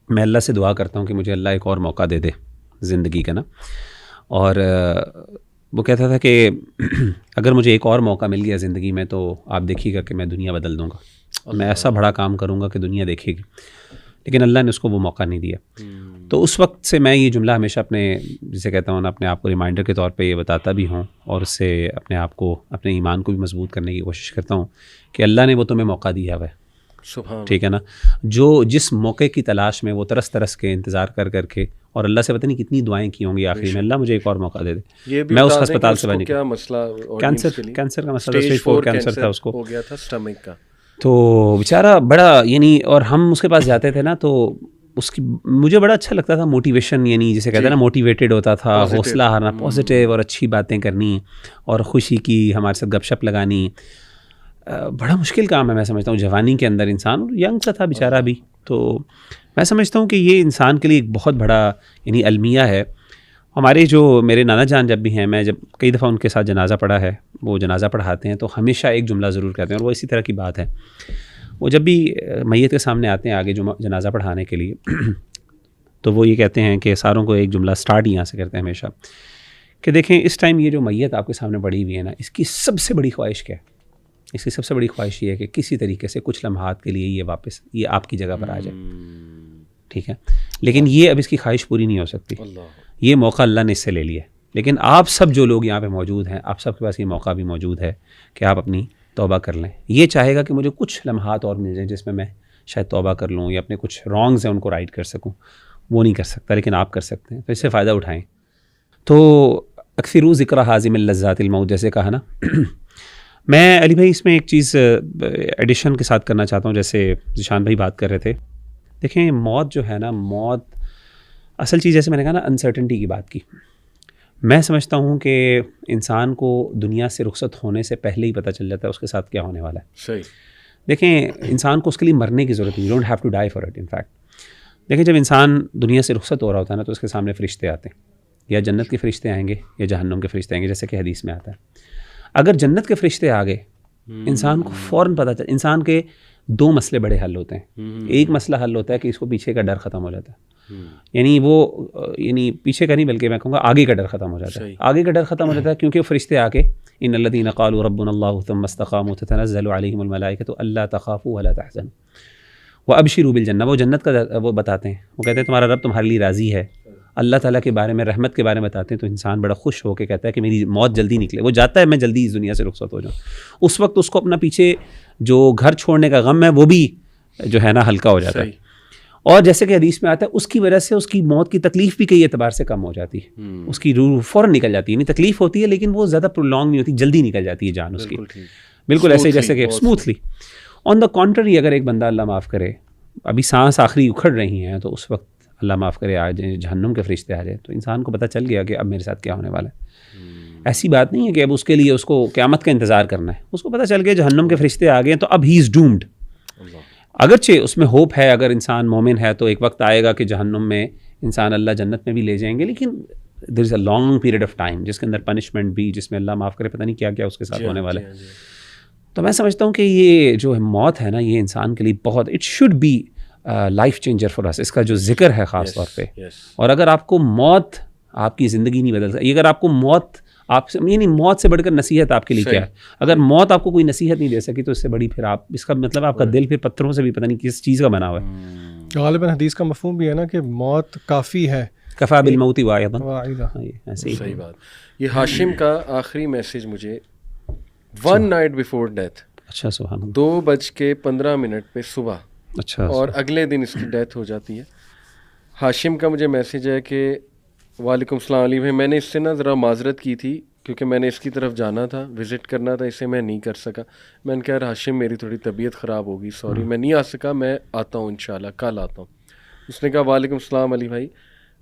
میں اللہ سے دعا کرتا ہوں کہ مجھے اللہ ایک اور موقع دے دے زندگی کا نا. اور وہ کہتا تھا کہ اگر مجھے ایک اور موقع مل گیا زندگی میں تو آپ دیکھیے گا کہ میں دنیا بدل دوں گا, میں ایسا بڑا کام کروں گا کہ دنیا دیکھے گی. لیکن اللہ نے اس کو وہ موقع نہیں دیا. تو اس وقت سے میں یہ جملہ ہمیشہ اپنے, جسے کہتا ہوں نا, اپنے آپ کو ریمائنڈر کے طور پہ یہ بتاتا بھی ہوں, اور اس سے اپنے آپ کو, اپنے ایمان کو بھی مضبوط کرنے کی کوشش کرتا ہوں کہ اللہ نے وہ تمہیں موقع دیا ہوا ہے, ٹھیک ہے نا, جو جس موقع کی تلاش میں وہ ترس ترس کے انتظار کر کے, اور اللہ سے پتہ نہیں کتنی دعائیں کی ہوں گی آخری میں, اللہ مجھے ایک اور موقع دے دے. میں اس ہسپتال سے باہر نکلا, کینسر کا مسئلہ, اسٹیج 4 کینسر تھا, اس کو ہو گیا تھا اسٹمک کا. تو بیچارہ بڑا یعنی, اور ہم اس کے پاس جاتے تھے نا تو اس کی مجھے بڑا اچھا لگتا تھا, موٹیویشن, یعنی جسے کہتے ہیں نا موٹیویٹیڈ ہوتا تھا, حوصلہ ہارنا, پازیٹیو اور اچھی باتیں کرنی, اور خوشی کی ہمارے ساتھ گپ شپ لگانی. بڑا مشکل کام ہے میں سمجھتا ہوں جوانی کے اندر, انسان ینگ سا تھا بیچارہ بھی. تو میں سمجھتا ہوں کہ یہ انسان کے لیے ایک بہت بڑا یعنی المیہ ہے. ہمارے جو میرے نانا جان جب بھی ہیں, میں جب کئی دفعہ ان کے ساتھ جنازہ پڑھا ہے, وہ جنازہ پڑھاتے ہیں تو ہمیشہ ایک جملہ ضرور کہتے ہیں, اور وہ اسی طرح کی بات ہے. وہ جب بھی میت کے سامنے آتے ہیں آگے جو جنازہ پڑھانے کے لیے, تو وہ یہ کہتے ہیں کہ ساروں کو ایک جملہ سٹارٹ یہاں سے کرتے ہیں ہمیشہ کہ دیکھیں اس ٹائم یہ جو میت آپ کے سامنے پڑی ہوئی ہے نا, اس کی سب سے بڑی خواہش کیا ہے؟ اس کی سب سے بڑی خواہش یہ ہے کہ کسی طریقے سے کچھ لمحات کے لیے یہ واپس یہ آپ کی جگہ پر آ جائے, ٹھیک ہے. لیکن یہ اب اس کی خواہش پوری نہیں ہو سکتی, یہ موقع اللہ نے اس سے لے لیا. لیکن آپ سب جو لوگ یہاں پہ موجود ہیں, آپ سب کے پاس یہ موقع بھی موجود ہے کہ آپ اپنی توبہ کر لیں. یہ چاہے گا کہ مجھے کچھ لمحات اور مل جائیں جس میں شاید توبہ کر لوں, یا اپنے کچھ رانگز ہیں ان کو رائٹ کر سکوں. وہ نہیں کر سکتا, لیکن آپ کر سکتے ہیں, تو اس سے فائدہ اٹھائیں. تو اکثروا ذکر حازم اللذات الموت, جیسے کہا نا. میں علی بھائی اس میں ایک چیز ایڈیشن کے ساتھ کرنا چاہتا ہوں, جیسے ذیشان بھائی بات کر رہے تھے. دیکھیں موت جو ہے نا, موت اصل چیز, جیسے میں نے کہا نا انسرٹنٹی کی بات کی, میں سمجھتا ہوں کہ انسان کو دنیا سے رخصت ہونے سے پہلے ہی پتہ چل جاتا ہے اس کے ساتھ کیا ہونے والا ہے. صحیح. دیکھیں انسان کو اس کے لیے مرنے کی ضرورت نہیں, you don't have to die for it. In fact دیکھیں جب انسان دنیا سے رخصت ہو رہا ہوتا ہے نا, تو اس کے سامنے فرشتے آتے ہیں, یا جنت کے فرشتے آئیں گے یا جہنم کے فرشتے آئیں گے, جیسے کہ حدیث میں آتا ہے. اگر جنت کے فرشتے آ گئے, انسان کو فوراً پتہ چل, انسان کے 2 مسئلے بڑے حل ہوتے ہیں. ایک مسئلہ حل ہوتا ہے کہ اس کو پیچھے کا ڈر ختم ہو جاتا ہے, یعنی وہ یعنی پیچھے کا نہیں بلکہ میں کہوں گا آگے کا ڈر ختم ہو جاتا ہے. آگے کا ڈر ختم ہو جاتا ہے کیونکہ وہ فرشتے آ کے ان الذین قالوا ربنا اللہ ثم استقاموا تتنزل علیہم الملائکۃ الا تخافوا ولا تحزنوا وابشروا بالجنہ. وہ جنت کا وہ بتاتے ہیں, وہ کہتے ہیں تمہارا رب تمہارے لیے راضی ہے. اللہ تعالیٰ کے بارے میں, رحمت کے بارے میں بتاتے ہیں, تو انسان بڑا خوش ہو کے کہتا ہے کہ میری موت جلدی نکلے. وہ جاتا ہے میں جلدی اس دنیا سے رخصت ہو جاؤں. اس وقت اس کو اپنا پیچھے جو گھر چھوڑنے کا غم ہے وہ بھی جو ہے نا ہلکا ہو جاتا ہے. اور جیسے کہ حدیث میں آتا ہے اس کی وجہ سے اس کی موت کی تکلیف بھی کئی اعتبار سے کم ہو جاتی ہے. اس کی روح فوراً نکل جاتی ہے, یعنی تکلیف ہوتی ہے لیکن وہ زیادہ پرولونگ نہیں ہوتی, جلدی نکل جاتی ہے جان اس کی, بالکل ایسے جیسے کہ اسموتھلی. آن دا کانٹری اگر ایک بندہ اللہ معاف کرے ابھی سانس آخری اکھڑ رہی ہیں, تو اس وقت اللہ معاف کرے آ جائیں جہنم کے فرشتے آ جائیں, تو انسان کو پتہ چل گیا کہ اب میرے ساتھ کیا ہونے والا ہے. ایسی بات نہیں ہے کہ اب اس کے لیے اس کو قیامت کا انتظار کرنا ہے. اس کو پتہ چل گیا جہنم کے فرشتے آ گئے تو اب ہی از ڈومڈ. اگرچہ اس میں ہوپ ہے, اگر انسان مومن ہے تو ایک وقت آئے گا کہ جہنم میں انسان اللہ جنت میں بھی لے جائیں گے, لیکن there is a long period of time جس کے اندر پنشمنٹ بھی، جس میں اللہ معاف کرے پتہ نہیں کیا کیا اس کے ساتھ ہونے والا ہے. تو میں سمجھتا ہوں کہ یہ جو موت ہے نا، یہ انسان کے لیے بہت it should be life changer for us. اس کا جو ذکر ہے خاص طور پہ. اور اگر آپ کو موت آپ کی زندگی نہیں بدل سکتی، اگر آپ کو موت آپ سے یعنی موت سے بڑھ کر نصیحت آپ کے لیے کیا ہے؟ اگر موت آپ کو کوئی نصیحت نہیں دے سکی تو اس سے بڑی پھر آپ اس کا مطلب آپ کا دل پھر پتھروں سے بھی پتہ نہیں کس چیز کا بنا ہوا ہے. غالباً حدیث کا مفہوم بھی ہے نا کہ موت کافی ہے، کفا بالموت واعظا. ایسے ہی صحیح بات. یہ ہاشم کا آخری میسج مجھے 1 night before death. اچھا سبحان اللہ. 2:15 پہ صبح. اچھا. اور اگلے دن اس کی ڈیتھ ہو جاتی ہے. ہاشم کا مجھے میسج ہے کہ وعلیکم السلام علی بھائی، میں نے اس سے نا ذرا معذرت کی تھی کیونکہ میں نے اس کی طرف جانا تھا، وزٹ کرنا تھا، اسے میں نہیں کر سکا. میں نے کہا ہاشم میری تھوڑی طبیعت خراب ہوگی، سوری میں نہیں آ سکا، میں آتا ہوں انشاءاللہ، کل آتا ہوں. اس نے کہا وعلیکم السلام علی بھائی،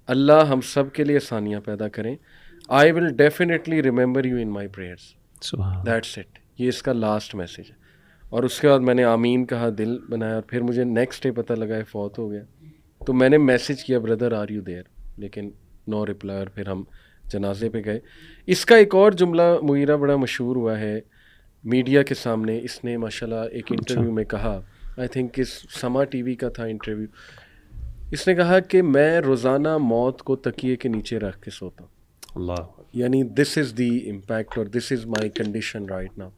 اللہ ہم سب کے لیے آسانیاں پیدا کریں. I will definitely remember you in my prayers. That's it. یہ اس کا لاسٹ میسج ہے. اور اس کے بعد میں نے آمین کہا، دل بنایا، اور پھر مجھے نیکسٹ ڈے پتہ لگا ہے فوت ہو گیا. تو میں نے میسج کیا بردر آر یو دیئر، لیکن نو رپلائی. اور پھر ہم جنازے پہ گئے. اس کا ایک اور جملہ مغیرہ بڑا مشہور ہوا ہے میڈیا کے سامنے. اس نے ماشاءاللہ ایک انٹرویو میں کہا، آئی تھنک اس سما ٹی وی کا تھا انٹرویو. اس نے کہا کہ میں روزانہ موت کو تکیے کے نیچے رکھ کے سوتا ہوں. اللہ. یعنی دس از دی امپیکٹ اور this is my condition right now.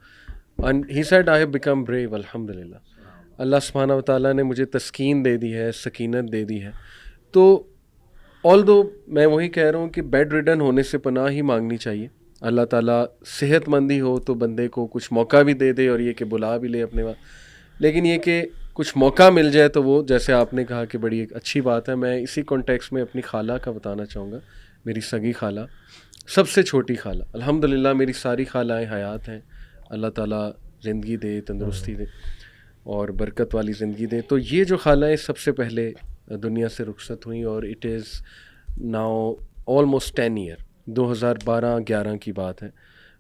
And he said I have become brave. الحمد للہ اللہ سبحانہ و تعالیٰ نے مجھے تسکین دے دی ہے، سکینت دے دی ہے. تو آلدو میں وہی کہہ رہا ہوں کہ بیڈ ریڈن ہونے سے پناہ ہی مانگنی چاہیے. اللہ تعالیٰ صحت مندی ہو تو بندے کو کچھ موقع بھی دے دے اور یہ کہ بلا بھی لے اپنے وہاں. لیکن یہ کہ کچھ موقع مل جائے تو وہ جیسے آپ نے کہا کہ بڑی ایک اچھی بات ہے. میں اسی کانٹیکس میں اپنی خالہ کا بتانا چاہوں گا. میری سگی خالہ، سب سے چھوٹی خالہ، الحمدللہ میری ساری خالائیں حیات ہیں. اللہ تعالیٰ زندگی دے، تندرستی دے اور برکت والی زندگی دے. تو یہ جو خالائیں سب سے پہلے دنیا سے رخصت ہوئیں، اور it is now almost 10 year. 2012-11 کی بات ہے،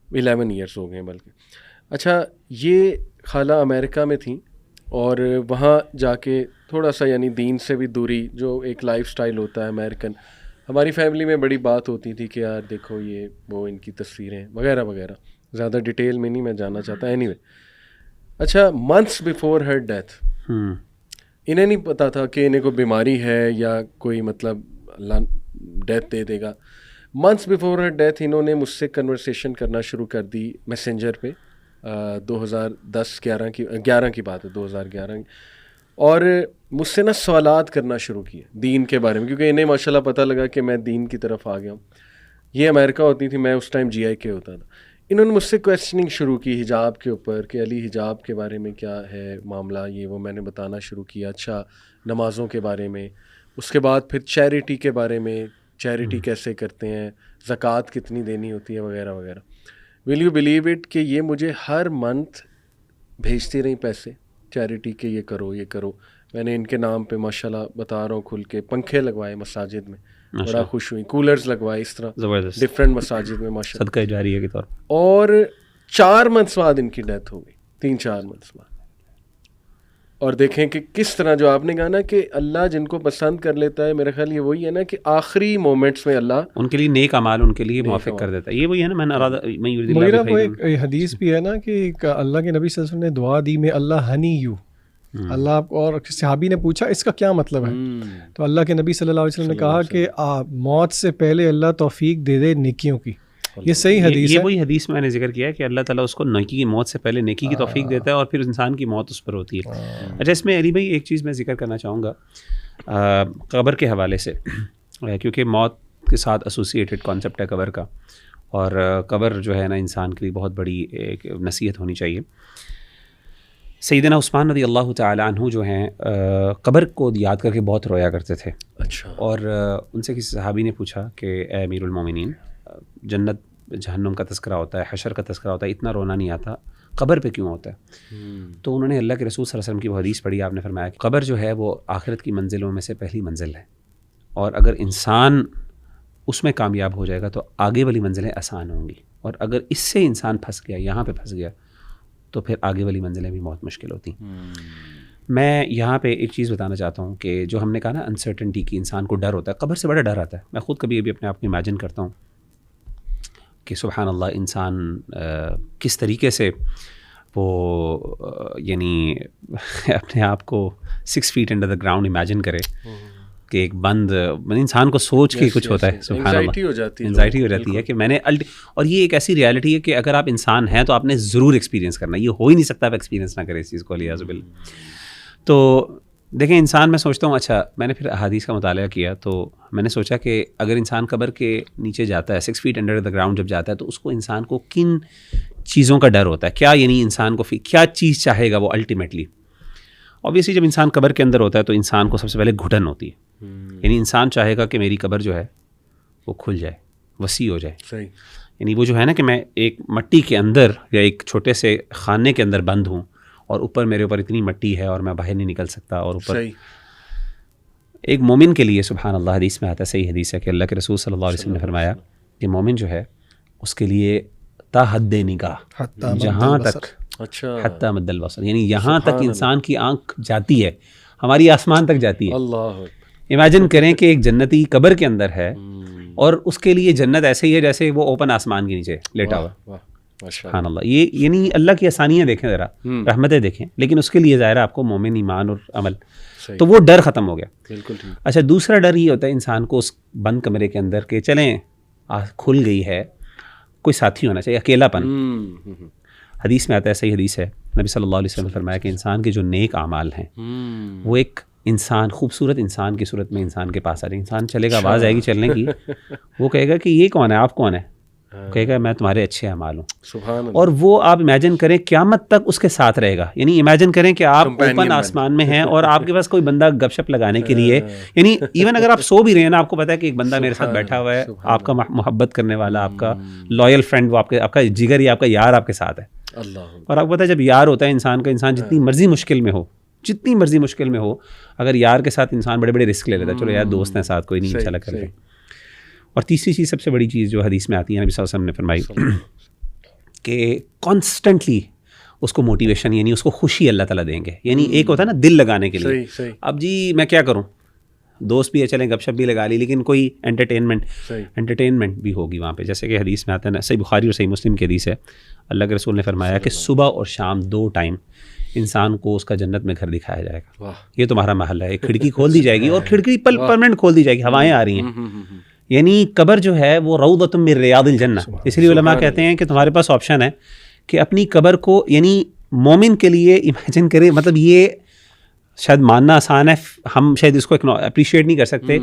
11 ایئرس ہو گئے بلکہ. اچھا، یہ خالہ امریکہ میں تھیں اور وہاں جا کے تھوڑا سا یعنی دین سے بھی دوری، جو ایک لائف سٹائل ہوتا ہے امریکن. ہماری فیملی میں بڑی بات ہوتی تھی کہ یار دیکھو یہ وہ ان کی تصویریں وغیرہ وغیرہ. زیادہ ڈیٹیل میں نہیں میں جانا چاہتا. اینی وے، اچھا منتھس بیفور ہر ڈیتھ انہیں نہیں پتا تھا کہ انہیں کوئی بیماری ہے یا کوئی مطلب اللہ ڈیتھ دے دے گا. منتھس بیفور ہر ڈیتھ انہوں نے مجھ سے کنورسیشن کرنا شروع کر دی میسنجر پہ. 2010-11 کی بات ہے، 2011. اور مجھ سے نا سوالات کرنا شروع کیے دین کے بارے میں، کیونکہ انہیں ماشاءاللہ پتہ لگا کہ میں دین کی طرف آ گیا ہوں. یہ امریکہ ہوتی تھی، میں اس ٹائم GIK ہوتا تھا. انہوں نے مجھ سے کویسچننگ شروع کی حجاب کے اوپر کہ علی حجاب کے بارے میں کیا ہے معاملہ، یہ وہ میں نے بتانا شروع کیا. اچھا، نمازوں کے بارے میں. اس کے بعد پھر چیریٹی کے بارے میں، چیریٹی کیسے کرتے ہیں، زکوٰۃ کتنی دینی ہوتی ہے وغیرہ وغیرہ. ول یو بلیو اٹ کہ یہ مجھے ہر منتھ بھیجتی رہی پیسے چیریٹی کے، یہ کرو یہ کرو. میں نے ان کے نام پہ ماشاءاللہ بتا رہا ہوں کھل کے پنکھے لگوائے مساجد میں، بڑا خوش ہوئی. کولرز لگوائے اس طرح ڈفرینٹ مساجد میں ماشاءاللہ، صدقہ جاریہ کے طور پر. اور 4 منتھس بعد ان کی ڈیتھ ہو گئی، 3-4 منتھس بعد. اور دیکھیں کہ کس طرح جو آپ نے کہا نا کہ اللہ جن کو پسند کر لیتا ہے، میرا خیال یہ وہی ہے نا کہ آخری مومنٹس میں اللہ ان کے لیے نیک اعمال ان کے لیے موافق کر دیتا ہے. یہ وہی ہے نا، میرا وہ ایک حدیث بھی ہے نا کہ اللہ کے نبی صلی اللہ علیہ وسلم نے دعا دی میں اللہ ہنی یو، اللہ آپ کو. اور صحابی نے پوچھا اس کا کیا مطلب ہے، تو اللہ کے نبی صلی اللہ علیہ وسلم نے کہا کہ موت سے پہلے اللہ توفیق دے دے نیکیوں کی. یہ صحیح حدیث ہے. یہ وہی حدیث میں نے ذکر کیا ہے کہ اللہ تعالیٰ اس کو نیکی کی موت سے پہلے نیکی کی توفیق دیتا ہے اور پھر انسان کی موت اس پر ہوتی ہے. اچھا، اس میں علی بھائی ایک چیز میں ذکر کرنا چاہوں گا قبر کے حوالے سے، کیونکہ موت کے ساتھ ایسوسیٹڈ کانسیپٹ ہے قبر کا، اور قبر جو ہے نا انسان کے لیے بہت بڑی ایک نصیحت ہونی چاہیے. سیدنا عثمان رضی اللہ تعالیٰ عنہ جو ہیں قبر کو یاد کر کے بہت رویا کرتے تھے. اچھا. اور ان سے کسی صحابی نے پوچھا کہ اے امیر المومنین، جنت جہنم کا تذکرہ ہوتا ہے، حشر کا تذکرہ ہوتا ہے، اتنا رونا نہیں آتا، قبر پہ کیوں ہوتا ہے؟ تو انہوں نے اللہ کے رسول صلی اللہ علیہ وسلم کی وہ حدیث پڑھی. آپ نے فرمایا کہ قبر جو ہے وہ آخرت کی منزلوں میں سے پہلی منزل ہے، اور اگر انسان اس میں کامیاب ہو جائے گا تو آگے والی منزلیں آسان ہوں گی، اور اگر اس سے انسان پھنس گیا، یہاں پہ پھنس گیا، تو پھر آگے والی منزلیں بھی بہت مشکل ہوتی ہیں. میں یہاں پہ ایک چیز بتانا چاہتا ہوں کہ جو ہم نے کہا نا انسرٹنٹی کی انسان کو ڈر ہوتا ہے، قبر سے بڑا ڈر آتا ہے. میں خود کبھی ابھی اپنے آپ کو امیجن کرتا ہوں کہ سبحان اللہ انسان کس طریقے سے وہ یعنی اپنے آپ کو 6 feet under the ground imagine کرے کہ ایک بند انسان کو سوچ کے کچھ ہوتا ہے. سبحان اللہ انزائٹی ہو جاتی ہے کہ میں نے اور یہ ایک ایسی ریالٹی ہے کہ اگر آپ انسان ہیں تو آپ نے ضرور ایکسپیرینس کرنا ہے، یہ ہو ہی نہیں سکتا آپ ایکسپیرینس نہ کریں اس چیز کو. علیہ باللہ. تو دیکھیں انسان، میں سوچتا ہوں اچھا میں نے پھر احادیث کا مطالعہ کیا تو میں نے سوچا کہ اگر انسان قبر کے نیچے جاتا ہے 6 feet انڈر دا گراؤنڈ جب جاتا ہے تو اس کو انسان کو کن چیزوں کا ڈر ہوتا ہے، کیا یعنی انسان کو کیا چیز چاہے گا وہ الٹیمیٹلی. اوبیسلی جب انسان قبر کے اندر ہوتا ہے تو انسان کو سب سے پہلے گھٹن ہوتی ہے، یعنی انسان چاہے گا کہ میری قبر جو ہے وہ کھل جائے، وسیع ہو جائے. یعنی وہ جو ہے نا کہ میں ایک مٹی کے اندر یا ایک چھوٹے سے خانے کے اندر بند ہوں اور اوپر میرے اوپر اتنی مٹی ہے اور میں باہر نہیں نکل سکتا. اور اوپر ایک مومن کے لیے سبحان اللہ حدیث میں آتا ہے، صحیح حدیث ہے کہ اللہ کے رسول صلی اللہ علیہ وسلم نے فرمایا کہ مومن جو ہے اس کے لیے تا حد نگاہ، جہاں تک حتی مد البصر، یعنی یہاں تک انسان کی آنکھ جاتی ہے، ہماری آسمان تک جاتی ہے. امیجن کریں کہ ایک جنتی قبر کے اندر ہے اور اس کے لیے جنت ایسے ہی ہے جیسے وہ اوپن آسمان کے نیچے لیٹا ہوا. سبحان اللہ. یہ یعنی اللہ کی آسانیاں دیکھیں ذرا، رحمتیں دیکھیں، لیکن اس کے لیے ظاہر آپ کو مومن ایمان اور عمل، تو وہ ڈر ختم ہو گیا. بالکل. اچھا دوسرا ڈر یہ ہوتا ہے انسان کو اس بند کمرے کے اندر کہ چلیں کھل گئی ہے، کوئی ساتھی ہونا چاہیے، اکیلا پن. حدیث میں آتا ہے، صحیح حدیث ہے، نبی صلی اللہ علیہ وسلم نے فرمایا کہ انسان کے جو نیک اعمال ہیں وہ ایک انسان، خوبصورت انسان کی صورت میں انسان کے پاس آ رہے ہیں. انسان چلے گا، آواز آئے گی چلنے کی، وہ کہے گا کہ یہ کون ہے، آپ کون ہے؟ کہے گا میں تمہارے اچھے اعمال ہوں. اور وہ آپ امیجن کریں قیامت تک اس کے ساتھ رہے گا. یعنی امیجن کریں کہ آپ اوپن آسمان میں ہیں اور آپ کے پاس کوئی بندہ گپ شپ لگانے کے لیے، یعنی ایون اگر آپ سو بھی رہے ہیں نا، آپ کو پتا ہے کہ ایک بندہ میرے ساتھ بیٹھا ہوا ہے، آپ کا محبت کرنے والا، آپ کا لائل فرینڈ، وہ آپ کا جگر یا آپ کا یار آپ کے ساتھ ہے. اور آپ کو پتا ہے جب یار ہوتا ہے انسان کا، انسان جتنی مرضی مشکل میں ہو، جتنی مرضی مشکل میں ہو، اگر یار کے ساتھ انسان بڑے بڑے رسک لے لیتا ہے، چلو یار دوست ہیں ساتھ، کوئی نہیں انشاءاللہ کر لیں. اور تیسری چیز، سب سے بڑی چیز جو حدیث میں آتی ہے، نبی صلی اللہ علیہ وسلم نے فرمائی کہ کانسٹنٹلی اس کو موٹیویشن، یعنی اس کو خوشی اللہ تعالیٰ دیں گے. یعنی ایک ہوتا ہے نا دل لگانے کے لیے، اب جی میں کیا کروں، دوست بھی ہے چلیں گپ شپ بھی لگا لی، لیکن کوئی انٹرٹینمنٹ بھی ہوگی وہاں پہ. جیسے کہ حدیث میں آتا ہے نا، صحیح بخاری اور صحیح مسلم کی حدیث ہے، اللہ کے رسول نے فرمایا کہ صبح اور شام 2 ٹائم انسان کو اس کا جنت میں گھر دکھایا جائے گا. یہ تمہارا محل ہے. ایک کھڑکی کھول دی جائے گی اور کھڑکی پرماننٹ کھول دی جائے گی، ہوائیں آ رہی ہیں. یعنی قبر جو ہے وہ روضۃ من ریاض الجنہ. اس لیے علماء کہتے ہیں کہ تمہارے پاس آپشن ہے کہ اپنی قبر کو، یعنی مومن کے لیے امیجن کریں، مطلب یہ شاید ماننا آسان ہے، ہم شاید اس کو اپریشیٹ نہیں کر سکتے،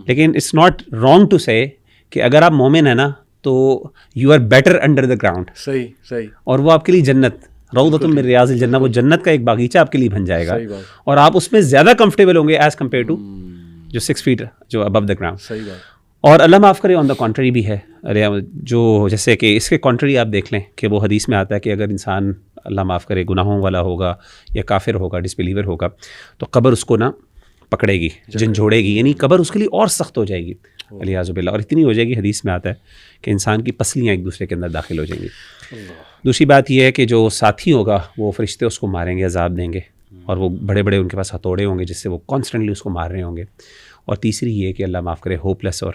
لیکن اٹس ناٹ رانگ ٹو سے کہ اگر آپ مومن ہیں نا تو you are better under the ground. صحیح. اور وہ آپ کے لیے جنت، روضۃ من ریاض الجنہ، وہ جنت کا ایک باغیچہ آپ کے لیے بن جائے گا، اور آپ اس میں زیادہ کمفرٹیبل ہوں گے ایز کمپیئر ٹو جو 6 feet جو ابو دا گراؤنڈ. صحیح بات. اور اللہ معاف کرے آن دا کانٹری بھی ہے، جو جیسے کہ اس کے کانٹری آپ دیکھ لیں کہ وہ حدیث میں آتا ہے کہ اگر انسان اللہ معاف کرے گناہوں والا ہوگا یا کافر ہوگا، ڈس بلیور ہوگا، تو قبر اس کو نا پکڑے گی، جھنجھوڑے گی، یعنی قبر اس کے لیے اور سخت ہو جائے گی علیاذ باللہ. اور اتنی ہو جائے گی، حدیث میں آتا ہے کہ انسان کی پسلیاں ایک دوسرے کے اندر داخل ہو جائیں گی. دوسری بات یہ ہے کہ جو ساتھی ہوگا وہ فرشتے اس کو ماریں گے، عذاب دیں گے، اور وہ بڑے بڑے ان کے پاس ہتھوڑے ہوں گے جس سے وہ کانسٹنٹلی اس کو مار رہے ہوں گے. اور تیسری یہ کہ اللہ معاف کرے ہوپلیس اور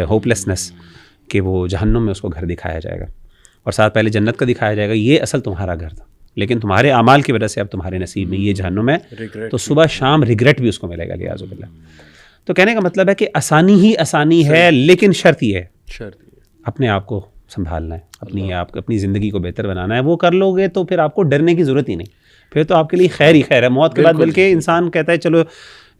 ہوپلیسنس، کہ وہ جہنم میں اس کو گھر دکھایا جائے گا، اور ساتھ پہلے جنت کا دکھایا جائے گا، یہ اصل تمہارا گھر تھا، لیکن تمہارے اعمال کی وجہ سے اب تمہارے نصیب میں یہ جہنم ہے. تو صبح شام ریگریٹ بھی اس کو ملے گا علیاذ باللہ. تو کہنے کا مطلب ہے کہ آسانی ہی آسانی ہے، لیکن شرط یہ ہے اپنے آپ کو سنبھالنا ہے، اپنی زندگی کو بہتر بنانا ہے. وہ کر لو گے تو پھر آپ کو ڈرنے کی ضرورت ہی نہیں، پھر تو آپ کے لیے خیر ہی خیر ہے موت کے بعد. بلکہ انسان کہتا ہے چلو،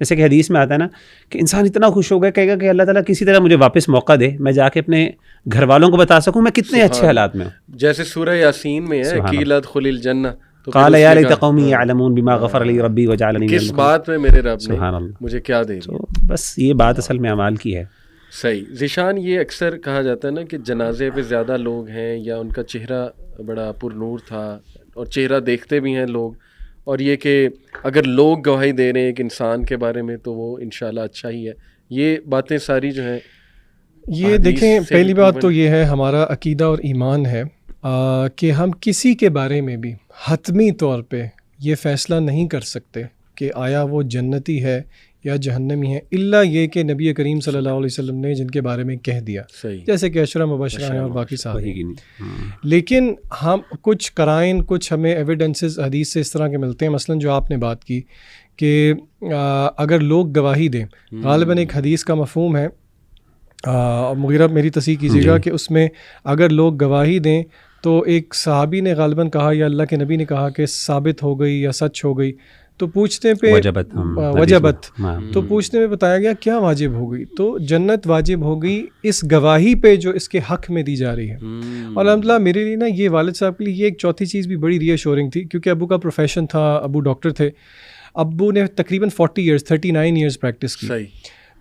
جیسے کہ حدیث میں آتا ہے نا کہ انسان اتنا خوش ہو گیا، کہے گا کہ اللہ تعالیٰ کسی طرح مجھے واپس موقع دے، میں جا کے اپنے گھر والوں کو بتا سکوں میں کتنے اچھے حالات میں ہوں. جیسے سورہ یاسین میں ہے قیل ادخل الجنہ، قال یا لیت قومی یعلمون بما غفر لی ربی وجعلنی من کس بات میں میرے رب نے مجھے کیا دے دیا. بس یہ بات اصل میں اعمال کی ہے. صحیح. ذیشان، یہ اکثر کہا جاتا ہے نا کہ جنازے پہ زیادہ لوگ ہیں یا ان کا چہرہ بڑا پر نور تھا، اور چہرہ دیکھتے بھی ہیں لوگ، اور یہ کہ اگر لوگ گواہی دے رہے ہیں ایک انسان کے بارے میں تو وہ انشاءاللہ اچھا ہی ہے. یہ باتیں ساری جو ہیں، یہ دیکھیں، پہلی بات تو یہ ہے ہمارا عقیدہ اور ایمان ہے کہ ہم کسی کے بارے میں بھی حتمی طور پہ یہ فیصلہ نہیں کر سکتے کہ آیا وہ جنتی ہے یا جہنمی ہے، الا یہ کہ نبی کریم صلی اللہ علیہ وسلم نے جن کے بارے میں کہہ دیا، جیسے کہ عشرہ مبشرہ ہیں اور باقی صحابہ. لیکن ہم کچھ قرائن، کچھ ہمیں ایویڈنسز حدیث سے اس طرح کے ملتے ہیں، مثلا جو آپ نے بات کی کہ اگر لوگ گواہی دیں، غالباً ایک حدیث کا مفہوم ہے، مغیرہ میری تصحیح کیجیے گا، کہ اس میں اگر لوگ گواہی دیں تو ایک صحابی نے غالباً کہا یا اللہ کے نبی نے کہا کہ ثابت ہو گئی یا سچ ہو گئی، تو پوچھنے پہ وجبت، تو پوچھنے میں بتایا گیا کیا واجب ہو گئی، تو جنت واجب ہو گئی اس گواہی پہ جو اس کے حق میں دی جا رہی ہے. اور الحمدللہ میرے لیے نا یہ والد صاحب کے لیے یہ ایک چوتھی چیز بھی بڑی ری ایشورنگ تھی، کیونکہ ابو کا پروفیشن تھا، ابو ڈاکٹر تھے، ابو نے تقریباً 39 ایئرز پریکٹس کی.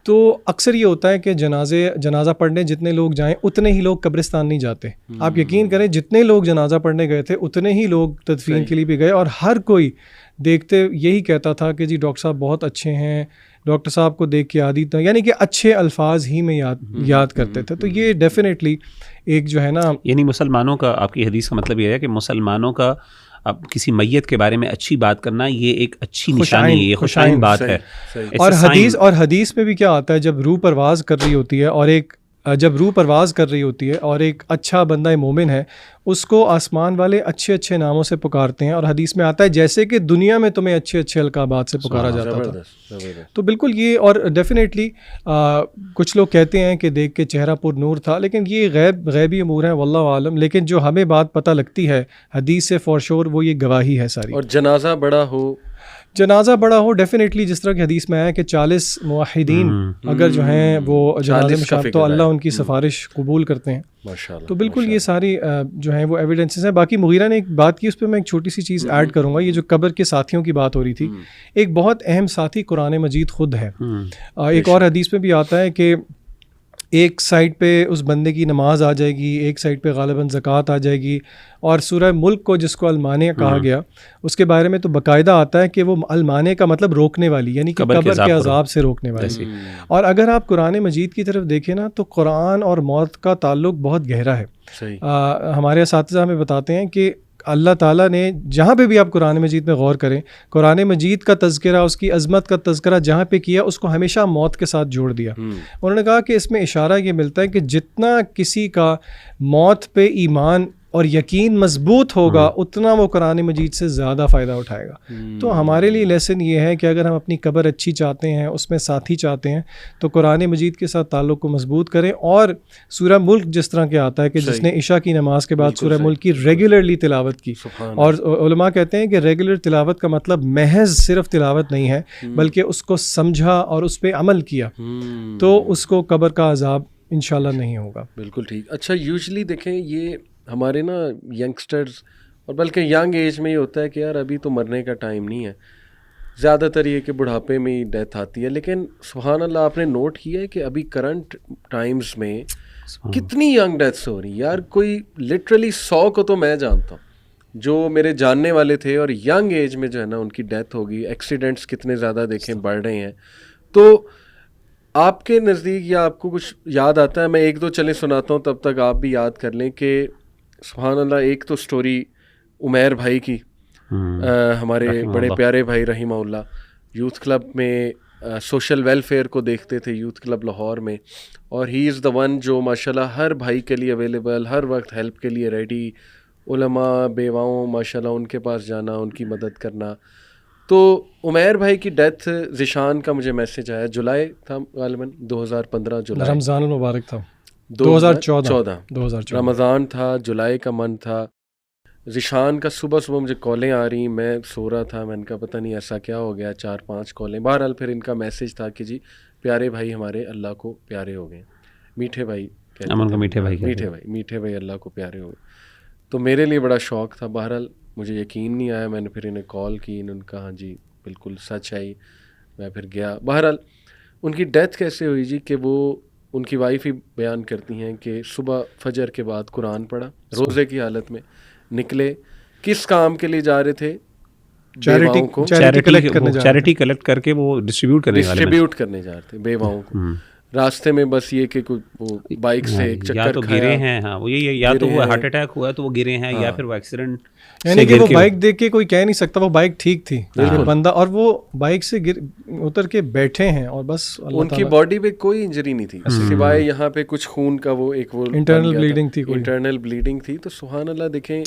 تو اکثر یہ ہوتا ہے کہ جنازہ پڑھنے جتنے لوگ جائیں اتنے ہی لوگ قبرستان نہیں جاتے. آپ یقین کریں جتنے لوگ جنازہ پڑھنے گئے تھے اتنے ہی لوگ تدفین کے لیے بھی گئے، اور ہر کوئی دیکھتے یہی کہتا تھا کہ جی ڈاکٹر صاحب بہت اچھے ہیں، ڈاکٹر صاحب کو دیکھ کے عادی تھا، یعنی کہ اچھے الفاظ ہی میں یاد کرتے تھے. تو یہ ڈیفینیٹلی ایک جو ہے نا، یعنی مسلمانوں کا، آپ کی حدیث کا مطلب یہ ہے کہ مسلمانوں کا اب کسی میت کے بارے میں اچھی بات کرنا یہ ایک اچھی نشانی ہے، یہ خوشائن بات ہے. اور حدیث میں بھی کیا آتا ہے، جب روح پرواز کر رہی ہوتی ہے اور ایک اچھا بندہ مومن ہے، اس کو آسمان والے اچھے اچھے ناموں سے پکارتے ہیں، اور حدیث میں آتا ہے جیسے کہ دنیا میں تمہیں اچھے اچھے القابات سے پکارا جاتا تھا. تو بالکل یہ، اور ڈیفینیٹلی کچھ لوگ کہتے ہیں کہ دیکھ کے چہرہ پر نور تھا، لیکن یہ غیبی امور ہیں، واللہ عالم. لیکن جو ہمیں بات پتہ لگتی ہے حدیث سے فور شور، وہ یہ گواہی ہے ساری. اور جنازہ بڑا ہو ڈیفینیٹلی، جس طرح کی حدیث میں آیا کہ 40 موحدین اگر جو ہیں وہ جنازے میں شامل، تو اللہ ان کی سفارش قبول کرتے ہیں. تو بالکل یہ ساری جو ہیں وہ ایویڈنسز ہیں. باقی مغیرہ نے ایک بات کی، اس پہ میں ایک چھوٹی سی چیز ایڈ کروں گا. یہ جو قبر کے ساتھیوں کی بات ہو رہی تھی، ایک بہت اہم ساتھی قرآن مجید خود ہے. ایک اور حدیث میں بھی آتا ہے کہ ایک سائڈ پہ اس بندے کی نماز آ جائے گی، ایک سائڈ پہ غالباً زکوٰۃ آ جائے گی. اور سورہ ملک کو جس کو المانے کہا گیا، اس کے بارے میں تو باقاعدہ آتا ہے کہ وہ المانے کا مطلب روکنے والی، یعنی کہ قبر کے عذاب سے روکنے والی. اور اگر آپ قرآن مجید کی طرف دیکھیں نا، تو قرآن اور موت کا تعلق بہت گہرا ہے. ہمارے اساتذہ ہمیں بتاتے ہیں کہ اللہ تعالیٰ نے جہاں پہ بھی آپ قرآن مجید میں غور کریں، قرآن مجید کا تذکرہ، اس کی عظمت کا تذکرہ جہاں پہ کیا، اس کو ہمیشہ موت کے ساتھ جوڑ دیا. انہوں نے کہا کہ اس میں اشارہ یہ ملتا ہے کہ جتنا کسی کا موت پہ ایمان اور یقین مضبوط ہوگا، اتنا وہ قرآن مجید سے زیادہ فائدہ اٹھائے گا. تو ہمارے لیے لیسن یہ ہے کہ اگر ہم اپنی قبر اچھی چاہتے ہیں، اس میں ساتھی چاہتے ہیں، تو قرآن مجید کے ساتھ تعلق کو مضبوط کریں. اور سورہ ملک جس طرح کے آتا ہے کہ جس نے عشاء کی نماز کے بعد سورہ ملک کی ریگولرلی تلاوت کی، اور علماء کہتے ہیں کہ ریگولر تلاوت کا مطلب محض صرف تلاوت نہیں ہے، بلکہ اس کو سمجھا اور اس پہ عمل کیا، تو اس کو قبر کا عذاب انشاءاللہ نہیں ہوگا. بالکل ٹھیک. اچھا، یوزلی دیکھیں یہ ہمارے نا ینگسٹرز، اور بلکہ ینگ ایج میں یہ ہوتا ہے کہ یار ابھی تو مرنے کا ٹائم نہیں ہے، زیادہ تر یہ کہ بڑھاپے میں ہی ڈیتھ آتی ہے. لیکن سبحان اللہ، آپ نے نوٹ کیا ہے کہ ابھی کرنٹ ٹائمز میں کتنی ینگ ڈیتھس ہو رہی ہیں یار. کوئی لٹرلی 100 کو تو میں جانتا ہوں جو میرے جاننے والے تھے، اور ینگ ایج میں جو ہے نا ان کی ڈیتھ ہوگی. ایکسیڈنٹس کتنے زیادہ دیکھیں بڑھ رہے ہیں. تو آپ کے نزدیک یا آپ کو کچھ یاد آتا ہے؟ میں ایک دو چلیں سناتا ہوں، تب تک آپ بھی یاد کر لیں کہ سبحان اللہ. ایک تو سٹوری عمیر بھائی کی، ہمارے بڑے پیارے بھائی رحمہ اللہ، یوتھ کلب میں سوشل ویلفیئر کو دیکھتے تھے، یوتھ کلب لاہور میں. اور ہی از دا ون جو ماشاءاللہ ہر بھائی کے لیے اویلیبل، ہر وقت ہیلپ کے لیے ریڈی. علماء بیواؤں ماشاءاللہ ان کے پاس جانا، ان کی مدد کرنا. تو عمیر بھائی کی ڈیتھ، ذیشان کا مجھے میسیج آیا، جولائی تھا غالباً 2015، جولائی، رمضان المبارک تھا، 2014 رمضان تھا، جولائی کا منتھ تھا. ذیشان کا صبح مجھے کالیں آ رہی، میں سو رہا تھا، میں نے کہا پتہ نہیں ایسا کیا ہو گیا، 4-5 کالیں. بہرحال پھر ان کا میسیج تھا کہ جی پیارے بھائی ہمارے اللہ کو پیارے ہو گئے، میٹھے بھائی، میٹھے بھائی اللہ کو پیارے ہو گئے. تو میرے لیے بڑا شوق تھا. بہرحال مجھے یقین نہیں آیا، میں نے پھر انہیں کال کی، انہوں نے کہا جی بالکل سچ آئی. میں پھر گیا. بہرحال ان کی ڈیتھ کیسے ہوئی جی، کہ وہ ان کی وائف ہی بیان کرتی ہیں کہ صبح فجر کے بعد قرآن پڑھا، روزے کی حالت میں نکلے. کس کام کے لیے جا رہے تھے؟ چیریٹی کلیکٹ کر کے وہ ڈسٹریبیوٹ کرنے جا رہے تھے بیواؤں کو. راستے میں بس یہ کہ وہ بائک سے ایک یا چکر تو گرے ہیں, ہاں وہ یہ یا تو وہ ہارٹ اٹیک ہوا تو وہ گرے ہیں, یا پھر وہ ایکسیڈنٹ, یعنی کہ وہ بائک دیکھ کے کوئی کہہ نہیں سکتا وہ بائک ٹھیک تھی بندہ, اور وہ بائک سے اتر کے بیٹھے ہیں اور بس ان کی باڈی پہ کوئی انجری نہیں تھی سوائے یہاں پہ کچھ خون کا وہ ایک وہ انٹرنل بلیڈنگ تھی, انٹرنل بلیڈنگ تھی. تو سبحان اللہ دیکھیں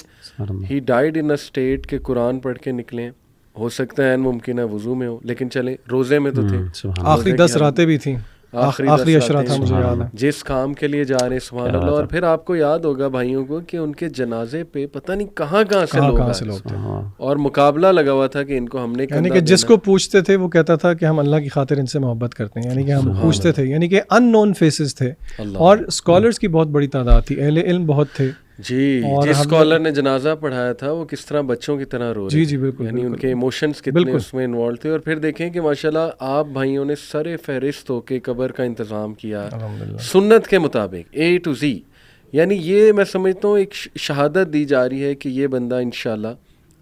ہی ڈائیڈ ان اے اسٹیٹ کہ قرآن پڑھ کے نکلیں, ہو سکتا ہے ممکن ہے وضو میں ہو, لیکن چلے روزے میں تو تھے, آخری 10 راتیں بھی تھیں, آخری اشرا تھا مجھے یاد ہے, جس کام کے لیے جا رہے ہیں سبحان اللہ. اور پھر آپ کو یاد ہوگا بھائیوں کو کہ ان کے جنازے پہ پتہ نہیں کہاں سے لوگ تھے, اور مقابلہ لگا ہوا تھا کہ ان کو ہم نے, یعنی کہ جس کو پوچھتے تھے وہ کہتا تھا کہ ہم اللہ کی خاطر ان سے محبت کرتے ہیں, یعنی کہ ہم پوچھتے تھے, یعنی کہ ان نون فیسز تھے, اور اسکالرس کی بہت بڑی تعداد تھی, اہل علم بہت تھے. جی جس اسکالر نے جنازہ پڑھایا تھا وہ کس طرح بچوں کی طرح رو رہے, جی بالکل, یعنی ان کے ایموشنز کتنے اس میں انوالو تھے. اور پھر دیکھیں کہ ماشاءاللہ آپ بھائیوں نے سر فہرست ہو کے قبر کا انتظام کیا سنت کے مطابق A to Z, یعنی یہ میں سمجھتا ہوں ایک شہادت دی جا رہی ہے کہ یہ بندہ انشاءاللہ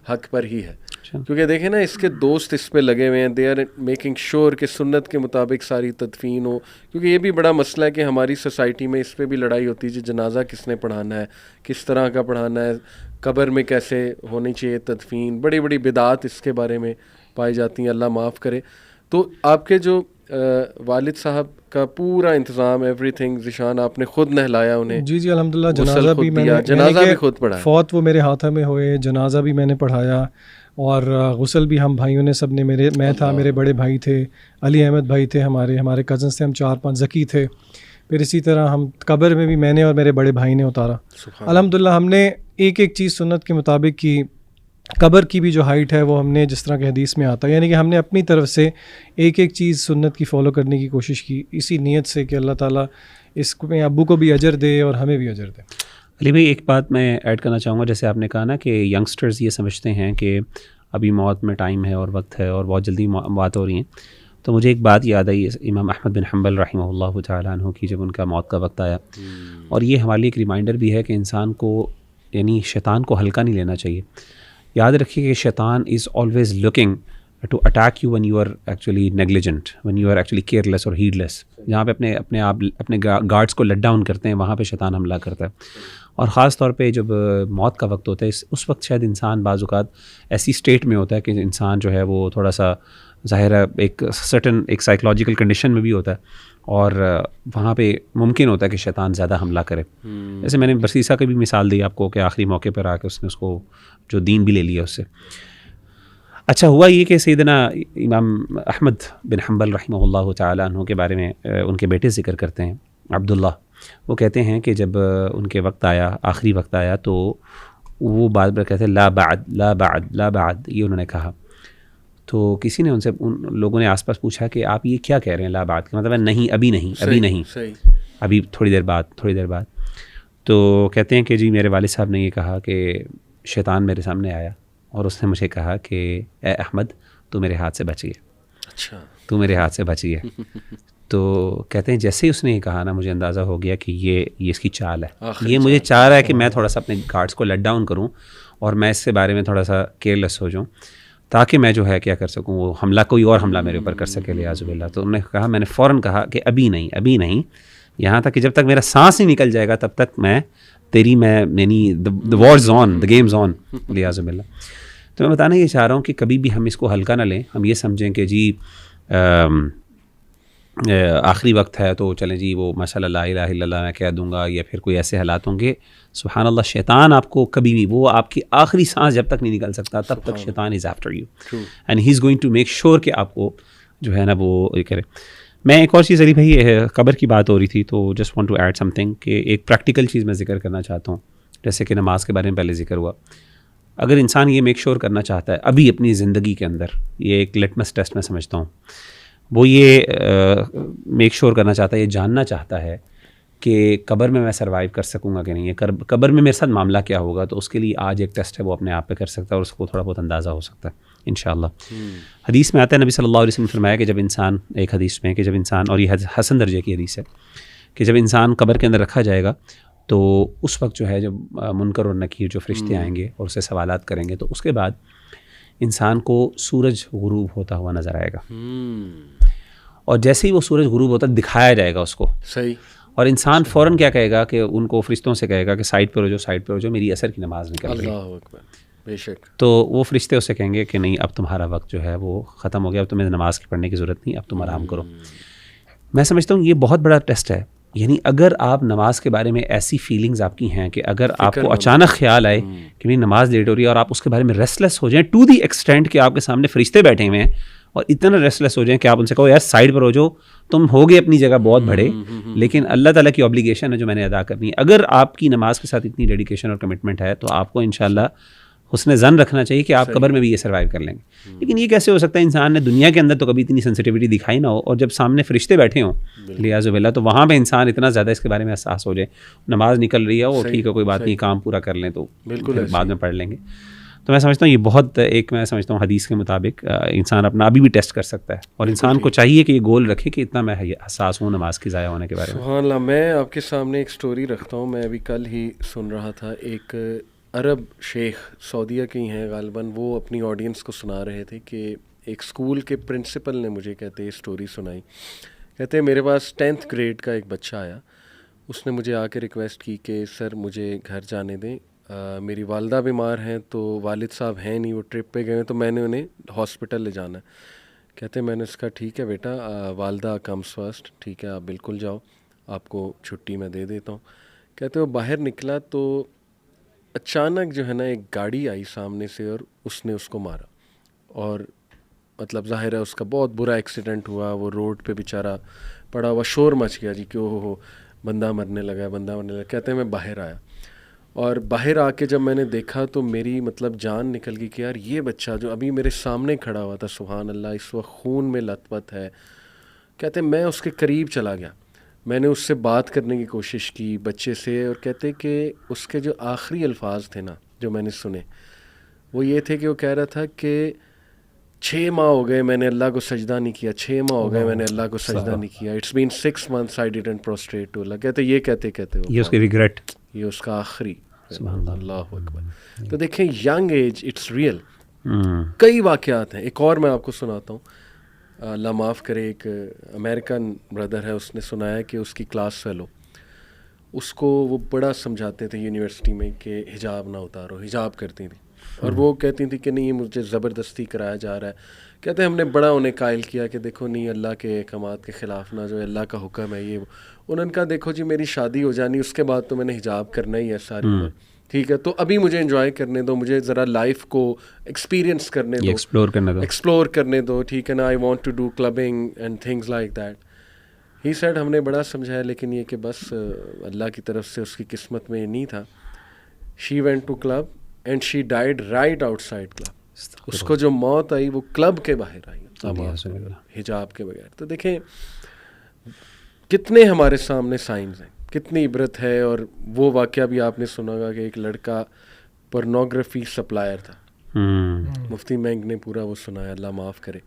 حق پر ہی ہے. کیونکہ دیکھیں نا اس کے دوست اس پہ لگے ہوئے ہیں, دے آر میکنگ شیور کہ سنت کے مطابق ساری تدفین ہو. کیونکہ یہ بھی بڑا مسئلہ ہے کہ ہماری سوسائٹی میں اس پہ بھی لڑائی ہوتی ہے کہ جنازہ کس نے پڑھانا ہے, کس طرح کا پڑھانا ہے, قبر میں کیسے ہونی چاہیے تدفین, بڑی بڑی بدعات اس کے بارے میں پائی جاتی ہیں, اللہ معاف کرے. تو آپ کے جو والد صاحب کا پورا انتظام ایوری تھنگ, ذیشان آپ نے خود نہلایا انہیں؟ جی الحمدللہ, جنازہ بھی خود پڑھایا, فوت وہ میرے ہاتھ میں ہوئے, جنازہ بھی میں نے پڑھایا, اور غسل بھی ہم بھائیوں نے سب نے, میں تھا, میرے بڑے بھائی تھے, علی احمد بھائی تھے, ہمارے کزنس تھے, ہم 4-5 ذکی تھے. پھر اسی طرح ہم قبر میں بھی میں نے اور میرے بڑے بھائی نے اتارا. الحمدللہ ہم نے ایک چیز سنت کے مطابق کی. قبر کی بھی جو ہائٹ ہے وہ ہم نے جس طرح کہ حدیث میں آتا ہے, یعنی کہ ہم نے اپنی طرف سے ایک چیز سنت کی فالو کرنے کی کوشش کی, اسی نیت سے کہ اللہ تعالیٰ اس میں ابو کو بھی اجر دے اور ہمیں بھی اجر دے. علی بھائی ایک بات میں ایڈ کرنا چاہوں گا, جیسے آپ نے کہا نا کہ ینگسٹرز یہ سمجھتے ہیں کہ ابھی موت میں ٹائم ہے اور وقت ہے اور بہت جلدی بات ہو رہی ہیں, تو مجھے ایک بات یاد آئی امام احمد بن حنبل رحمہ اللہ تعالیٰ عنہ کی, جب ان کا موت کا وقت آیا, اور یہ ہمارے لیے ایک ریمائنڈر بھی ہے کہ انسان کو یعنی شیطان کو ہلکا نہیں لینا چاہیے. یاد رکھیے کہ شیطان is always looking to attack you when you are actually negligent, when you are actually careless اور ہیڈ لیس. جہاں پہ اپنے گارڈس کو لیٹ ڈاؤن کرتے ہیں وہاں پہ شیطان حملہ کرتا ہے. اور خاص طور پہ جب موت کا وقت ہوتا ہے اس وقت شاید انسان بعض اوقات ایسی اسٹیٹ میں ہوتا ہے کہ انسان جو ہے وہ تھوڑا سا ظاہر ہے ایک سرٹن ایک سائیکلوجیکل کنڈیشن میں بھی ہوتا ہے, اور وہاں پہ ممکن ہوتا ہے کہ شیطان زیادہ حملہ کرے. جیسے میں نے برسیسہ کی بھی مثال دی آپ کو کہ آخری موقع پر آ کے اس نے اس کو جو دین بھی لے لیا اس سے. اچھا ہوا یہ کہ سیدنا امام احمد بن حنبل رحمہ اللہ تعالیٰ عنہ کے بارے میں ان کے بیٹے ذکر کرتے ہیں عبداللہ. وہ کہتے ہیں کہ جب ان کے وقت آیا, آخری وقت آیا, تو وہ بار بار کہتے ہیں لا بعد لا بعد لا بعد, یہ انہوں نے کہا. تو کسی نے ان لوگوں نے آس پاس پوچھا کہ آپ یہ کیا کہہ رہے ہیں لا بعد کا مطلب ہے نہیں, ابھی نہیں, ابھی نہیں, ابھی تھوڑی دیر بعد. تو کہتے ہیں کہ جی میرے والد صاحب نے یہ کہا کہ شیطان میرے سامنے آیا اور اس نے مجھے کہا کہ اے احمد تو میرے ہاتھ سے بچ گیا. اچھا, تو میرے ہاتھ سے بچ گیا. تو کہتے ہیں جیسے ہی اس نے یہ کہا نا مجھے اندازہ ہو گیا کہ یہ اس کی چال ہے, یہ مجھے چاہ رہا ہے کہ میں تھوڑا سا اپنے گارڈس کو لیٹ ڈاؤن کروں اور میں اس سے بارے میں تھوڑا سا کیئرلیس ہو جاؤں, تاکہ میں جو ہے کیا کر سکوں, وہ حملہ کوئی اور حملہ میرے اوپر کر سکے لیاذ باللہ. تو انہوں نے کہا, میں نے فوراً کہا کہ ابھی نہیں, ابھی نہیں, یہاں تک کہ جب تک میرا سانس نہیں نکل جائے گا تب تک میں یعنی the war's on, the game's on لیاذ باللہ. تو میں بتانا یہ چاہ رہا ہوں کہ کبھی بھی ہم اس کو ہلکا نہ لیں, ہم یہ سمجھیں کہ جی آخری وقت ہے تو چلیں جی وہ ماشاءاللہ لا الہ الا اللہ میں کہہ دوں گا, یا پھر کوئی ایسے حالات ہوں گے. سبحان اللہ, شیطان آپ کو کبھی بھی, وہ آپ کی آخری سانس جب تک نہیں نکل سکتا تب تک شیطان is after you, and he is going to make sure کہ آپ کو جو ہے نا وہ یہ کرے. میں ایک اور چیز علی بھائی, قبر کی بات ہو رہی تھی تو just want to add something کہ ایک پریکٹیکل چیز میں ذکر کرنا چاہتا ہوں. جیسے کہ نماز کے بارے میں پہلے ذکر ہوا, اگر انسان یہ میک شیور کرنا چاہتا ہے ابھی اپنی زندگی کے اندر, یہ ایک لٹمس ٹیسٹ میں سمجھتا ہوں, وہ یہ میک شیور کرنا چاہتا ہے, یہ جاننا چاہتا ہے کہ قبر میں سروائیو کر سکوں گا کہ نہیں, قبر میں میرے ساتھ معاملہ کیا ہوگا, تو اس کے لیے آج ایک ٹیسٹ ہے وہ اپنے آپ پہ کر سکتا ہے اور اس کو تھوڑا بہت اندازہ ہو سکتا ہے انشاءاللہ. حدیث میں آتا ہے, نبی صلی اللہ علیہ وسلم نے فرمایا کہ جب انسان, ایک حدیث میں کہ جب انسان, اور یہ حسن درجے کی حدیث ہے, کہ جب انسان قبر کے اندر رکھا جائے گا تو اس وقت جو ہے جب منکر اور نکیر جو فرشتے آئیں گے اور اسے سوالات کریں گے, تو اس کے بعد انسان کو سورج غروب ہوتا ہوا نظر آئے گا. اور جیسے ہی وہ سورج غروب ہوتا ہے دکھایا جائے گا اس کو. صحیح. اور انسان فوراً کیا کہے گا کہ ان کو فرشتوں سے کہے گا کہ سائڈ پہ ہو جاؤ, سائڈ پہ ہو جاؤ, میری عصر کی نماز نکل رہی ہے. اللہ اکبر. بے شک. تو وہ فرشتے اسے کہیں گے کہ نہیں اب تمہارا وقت جو ہے وہ ختم ہو گیا, اب تمہیں نماز کی پڑھنے کی ضرورت نہیں, اب تم آرام کرو. میں سمجھتا ہوں یہ بہت بڑا ٹیسٹ ہے. یعنی اگر آپ نماز کے بارے میں ایسی فیلنگز آپ کی ہیں کہ اگر آپ کو اچانک خیال آئے کہ میری نماز لیٹ ہو رہی ہے اور آپ اس کے بارے میں ریسٹلیس ہو جائیں ٹو دی ایکسٹینٹ کہ آپ کے سامنے فرشتے بیٹھے ہوئے ہیں اور اتنا ریسٹلیس ہو جائیں کہ آپ ان سے کہو یار سائڈ پر ہو جاؤ, تم ہوگے اپنی جگہ بہت بڑے, لیکن اللہ تعالیٰ کی obligation ہے جو میں نے ادا کرنی ہے. اگر آپ کی نماز کے ساتھ اتنی ڈیڈیکیشن اور کمٹمنٹ ہے تو آپ کو انشاءاللہ حسن ظن رکھنا چاہیے کہ آپ قبر میں بھی یہ سروائیو کر لیں گے. لیکن یہ کیسے ہو سکتا ہے, انسان نے دنیا کے اندر تو کبھی اتنی سینسٹیوٹی دکھائی نہ ہو, اور جب سامنے فرشتے بیٹھے ہوں لیاذ باللہ تو وہاں پہ انسان اتنا زیادہ اس کے بارے میں احساس ہو جائے. نماز نکل رہی ہے وہ ٹھیک ہے کوئی بات نہیں, کام پورا کر لیں تو بالکل بعد میں پڑھ لیں گے. تو میں سمجھتا ہوں یہ بہت ایک میں سمجھتا ہوں حدیث کے مطابق انسان اپنا ابھی بھی ٹیسٹ کر سکتا ہے, اور انسان کو چاہیے کہ یہ گول رکھے کہ اتنا میں حساس ہوں نماز کی ضائع ہونے کے بارے میں. سبحان اللہ. میں آپ کے سامنے ایک سٹوری رکھتا ہوں. میں ابھی کل ہی سن رہا تھا, ایک عرب شیخ سعودیہ کے ہی ہیں غالباً, وہ اپنی آڈینس کو سنا رہے تھے کہ ایک اسکول کے پرنسپل نے مجھے کہتے یہ اسٹوری سنائی. کہتے میرے پاس 10th گریڈ کا ایک بچہ آیا, اس نے مجھے آ کے ریکویسٹ کی کہ سر مجھے گھر جانے دیں, میری والدہ بیمار ہیں تو والد صاحب ہیں نہیں, وہ ٹرپ پہ گئے ہیں تو میں نے انہیں ہاسپٹل لے جانا ہے. کہتے میں نے اس کا ٹھیک ہے بیٹا, والدہ کمس فرسٹ, ٹھیک ہے آپ بالکل جاؤ, آپ کو چھٹی میں دے دیتا ہوں. کہتے وہ باہر نکلا تو اچانک جو ہے نا ایک گاڑی آئی سامنے سے اور اس نے اس کو مارا, اور مطلب ظاہر ہے اس کا بہت برا ایکسیڈنٹ ہوا, وہ روڈ پہ بیچارہ پڑا ہوا, شور مچ گیا جی کہ ہو بندہ مرنے لگا, بندہ مرنے لگا. کہتے ہیں میں باہر آیا, اور باہر آ کے جب میں نے دیکھا تو میری مطلب جان نکل گئی کہ یار یہ بچہ جو ابھی میرے سامنے کھڑا ہوا تھا سبحان اللہ اس وقت خون میں لت پت ہے. کہتے میں اس کے قریب چلا گیا, میں نے اس سے بات کرنے کی کوشش کی بچے سے, اور کہتے کہ اس کے جو آخری الفاظ تھے نا جو میں نے سنے وہ یہ تھے کہ وہ کہہ رہا تھا کہ 6 ماہ ہو گئے میں نے اللہ کو سجدہ نہیں کیا, 6 ماہ ہو گئے میں نے اللہ کو سجدہ نہیں کیا, it's been 6 months I didn't prostrate to Allah. کہتے یہ کہتے یہ اس کی ریگریٹ, یہ اس کا آخری. اللہ اکبر. تو دیکھیں ینگ ایج اٹس ریئل. کئی واقعات ہیں. ایک اور میں آپ کو سناتا ہوں, اللہ معاف کرے, ایک امریکن بردر ہے, اس نے سنایا کہ اس کی کلاس فیلو, اس کو وہ بڑا سمجھاتے تھے یونیورسٹی میں کہ حجاب نہ اتارو, حجاب کرتی تھیں, اور وہ کہتی تھی کہ نہیں مجھے زبردستی کرایا جا رہا ہے. کہتے ہیں ہم نے بڑا انہیں قائل کیا کہ دیکھو نہیں اللہ کے احکامات کے خلاف نہ, جو اللہ کا حکم ہے یہ. انہوں نے کہا دیکھو جی میری شادی ہو جانی, اس کے بعد تو میں نے حجاب کرنا ہی ہے ساری عمر, ٹھیک ہے, تو ابھی مجھے انجوائے کرنے دو, مجھے ذرا لائف کو ایکسپیرینس کرنے دو, ایکسپلور کرنے دو, ٹھیک ہے نا. I want to do clubbing and things like that. He said ہم نے بڑا سمجھایا لیکن یہ کہ بس اللہ کی طرف سے اس کی قسمت میں یہ نہیں تھا. She went to club and she died right outside club. اس کو جو موت آئی وہ کلب کے باہر آئی حجاب کے بغیر. تو دیکھیں کتنے ہمارے سامنے سائنز ہیں, کتنی عبرت ہے. اور وہ واقعہ بھی آپ نے سنا گا کہ ایک لڑکا پورنوگرافی سپلائر تھا, مفتی مینگ نے پورا وہ سنایا, اللہ معاف کرے.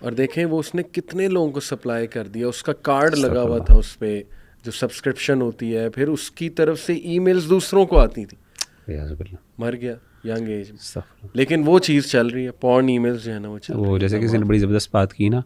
اور دیکھیں وہ اس نے کتنے لوگوں کو سپلائی کر دیا, اس کا کارڈ لگا ہوا تھا اس پہ جو سبسکرپشن ہوتی ہے, پھر اس کی طرف سے ای میلز دوسروں کو آتی تھیں. مر گیا ینگ ایج میں, لیکن وہ چیز چل رہی ہے, پورن ای میلز جو ہے نا وہ چل رہی ہے. وہ جیسے کسی نے بڑی زبردست بات کی نا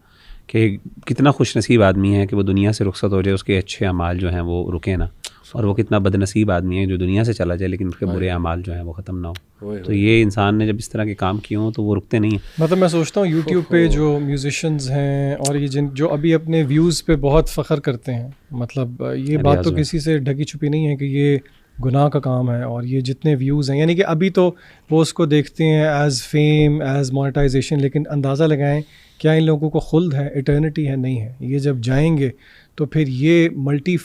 کہ کتنا خوش نصیب آدمی ہے کہ وہ دنیا سے رخصت ہو جائے, اس کے اچھے اعمال جو ہیں وہ رکیں نا, اور وہ کتنا بد نصیب آدمی ہے جو دنیا سے چلا جائے لیکن اس کے برے اعمال جو ہیں وہ ختم نہ ہو. تو یہ انسان نے جب اس طرح کے کام کیے ہوں تو وہ رکتے نہیں ہیں. مطلب میں سوچتا ہوں یوٹیوب پہ جو میوزیشینز ہیں اور یہ جو ابھی اپنے ویوز پہ بہت فخر کرتے ہیں, مطلب یہ بات تو کسی سے ڈھکی چھپی نہیں ہے کہ یہ گناہ کا کام ہے, اور یہ جتنے ویوز ہیں یعنی کہ ابھی تو وہ اس کو دیکھتے ہیں ایز فیم, ایز مونیٹائزیشن, لیکن اندازہ لگائیں کیا ان لوگوں کو خلد ہے, ایٹرنٹی ہے, نہیں ہے. یہ جب جائیں گے تو پھر یہ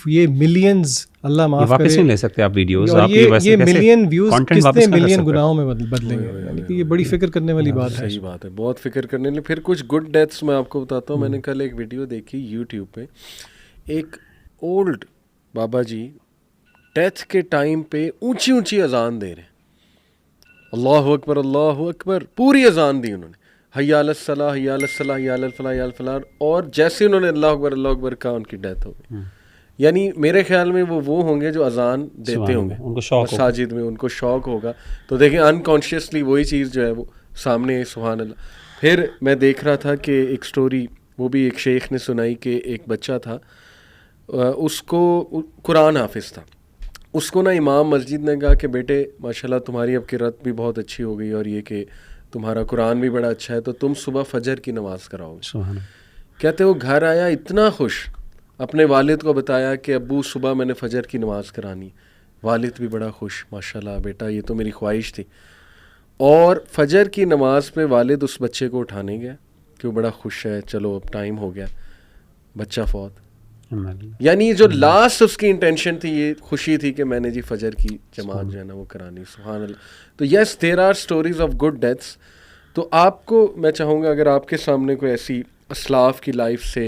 یہ ملینز, اللہ معاف کرے, واپس نہیں لے سکتے آپ ویڈیوز, یہ ملین ویوز کتنے ملین گناہوں میں بدلیں گے. یعنی کہ یہ بڑی فکر کرنے والی بات ہے. صحیح بات ہے, بہت فکر کرنے والی. پھر کچھ گڈ ڈیتھس میں آپ کو بتاتا ہوں. میں نے کل ایک ویڈیو دیکھی یوٹیوب پہ, ایک اولڈ بابا جی ڈیتھ کے ٹائم پہ اونچی اونچی اذان دے رہے ہیں, اللہ اکبر اللہ اکبر, پوری اذان دی انہوں نے, حی علی الصلاۃ حی علی الصلاۃ حی علی الفلاح حی علی الفلاح, اور جیسے انہوں نے اللہ اکبر کہا ان کی ڈیتھ ہو گئی. یعنی میرے خیال میں وہ ہوں گے جو اذان دیتے ہوں گے مساجد میں, ان کو شوق ہوگا. تو دیکھیں انکانشیسلی وہی چیز جو ہے وہ سامنے ہے, سبحان اللہ. پھر میں دیکھ رہا تھا کہ ایک سٹوری وہ بھی ایک شیخ نے سنائی کہ ایک بچہ تھا, اس کو قرآن حافظ تھا, اس کو نا امام مسجد نے کہا کہ بیٹے ماشاءاللہ تمہاری اب قرأت بھی بہت اچھی ہو گئی اور یہ کہ تمہارا قرآن بھی بڑا اچھا ہے, تو تم صبح فجر کی نماز کراؤ. کہتے وہ گھر آیا اتنا خوش, اپنے والد کو بتایا کہ ابو صبح میں نے فجر کی نماز کرانی. والد بھی بڑا خوش, ماشاءاللہ بیٹا یہ تو میری خواہش تھی. اور فجر کی نماز پہ والد اس بچے کو اٹھانے گیا کہ وہ بڑا خوش ہے, چلو اب ٹائم ہو گیا, بچہ فوت. یعنی جو لاسٹ اس کی انٹینشن تھی یہ خوشی تھی کہ میں نے جی فجر کی جماعت جو ہے نا وہ کرانی. سبحان اللہ. تو yes there are stories of good deaths. تو آپ کو میں چاہوں گا اگر آپ کے سامنے کوئی ایسی اسلاف کی لائف سے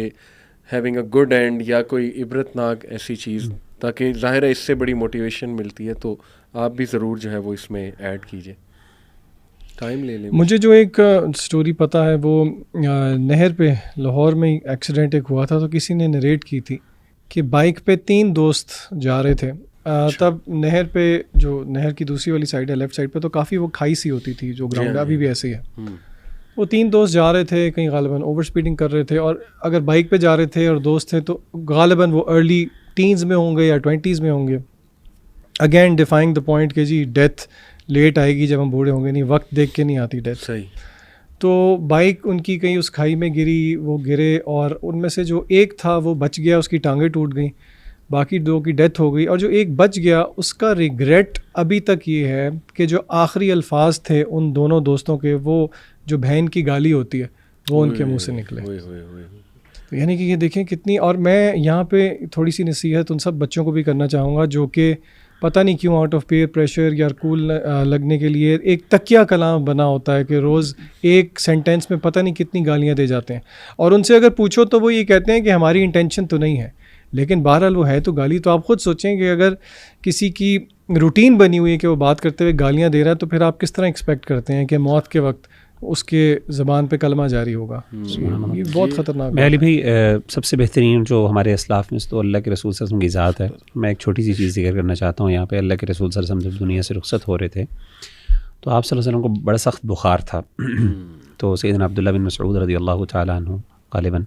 ہیونگ اے گڈ اینڈ یا کوئی عبرت ناک ایسی چیز, تاکہ ظاہر ہے اس سے بڑی موٹیویشن ملتی ہے, تو آپ بھی ضرور جو ہے وہ اس میں ایڈ کیجیے. ٹائم لے لیں. مجھے جو ایک سٹوری پتہ ہے وہ نہر پہ لاہور میں ایکسیڈنٹ ایک ہوا تھا, تو کسی نے نریٹ کی تھی کہ بائک پہ 3 دوست جا رہے تھے. تب نہر پہ جو نہر کی دوسری والی سائڈ ہے لیفٹ سائڈ پہ, تو کافی وہ کھائی سی ہوتی تھی جو گراؤنڈ ابھی بھی ایسے ہی ہے. وہ 3 دوست جا رہے تھے, کہیں غالباً اوور اسپیڈنگ کر رہے تھے, اور اگر بائک پہ جا رہے تھے اور دوست تھے تو غالباً وہ ارلی ٹینز میں ہوں گے یا 20s میں ہوں گے. اگین ڈیفائنگ دا پوائنٹ کہ جی ڈیتھ لیٹ آئے گی جب ہم بوڑھے ہوں گے, نہیں وقت دیکھ کے نہیں آتی ڈیتھ. صحیح. تو بائک ان کی کہیں اس کھائی میں گری, وہ گرے, اور ان میں سے جو ایک تھا وہ بچ گیا, اس کی ٹانگیں ٹوٹ گئیں, باقی 2 کی ڈیتھ ہو گئی. اور جو ایک بچ گیا اس کا ریگریٹ ابھی تک یہ ہے کہ جو آخری الفاظ تھے ان دونوں دوستوں کے, وہ جو بہن کی گالی ہوتی ہے وہ ان کے منہ سے نکلے. یعنی کہ یہ دیکھیں کتنی. اور میں یہاں پہ تھوڑی سی نصیحت ان سب بچوں کو بھی کرنا چاہوں گا جو کہ پتہ نہیں کیوں آؤٹ آف پیئر پریشر یا کول لگنے کے لیے ایک تکیہ کلام بنا ہوتا ہے کہ روز ایک سینٹینس میں پتہ نہیں کتنی گالیاں دے جاتے ہیں, اور ان سے اگر پوچھو تو وہ یہ کہتے ہیں کہ ہماری انٹینشن تو نہیں ہے, لیکن بہرحال وہ ہے تو گالی. تو آپ خود سوچیں کہ اگر کسی کی روٹین بنی ہوئی ہے کہ وہ بات کرتے ہوئے گالیاں دے رہا ہے, تو پھر آپ کس طرح ایکسپیکٹ کرتے ہیں کہ موت کے وقت اس کے زبان پہ کلمہ جاری ہوگا. یہ بہت خطرناک. میں علی بھائی سب سے بہترین جو ہمارے اسلاف میں تو اللہ کے رسول صلی اللہ علیہ وسلم کی ذات ہے. میں ایک چھوٹی سی چیز ذکر کرنا چاہتا ہوں یہاں پہ. اللہ کے رسول صلی اللہ علیہ وسلم جب دنیا سے رخصت ہو رہے تھے تو آپ صلی اللہ علیہ وسلم کو بڑا سخت بخار تھا. تو سیدنا عبداللہ بن مسعود رضی اللہ تعالیٰ عنہ غالباً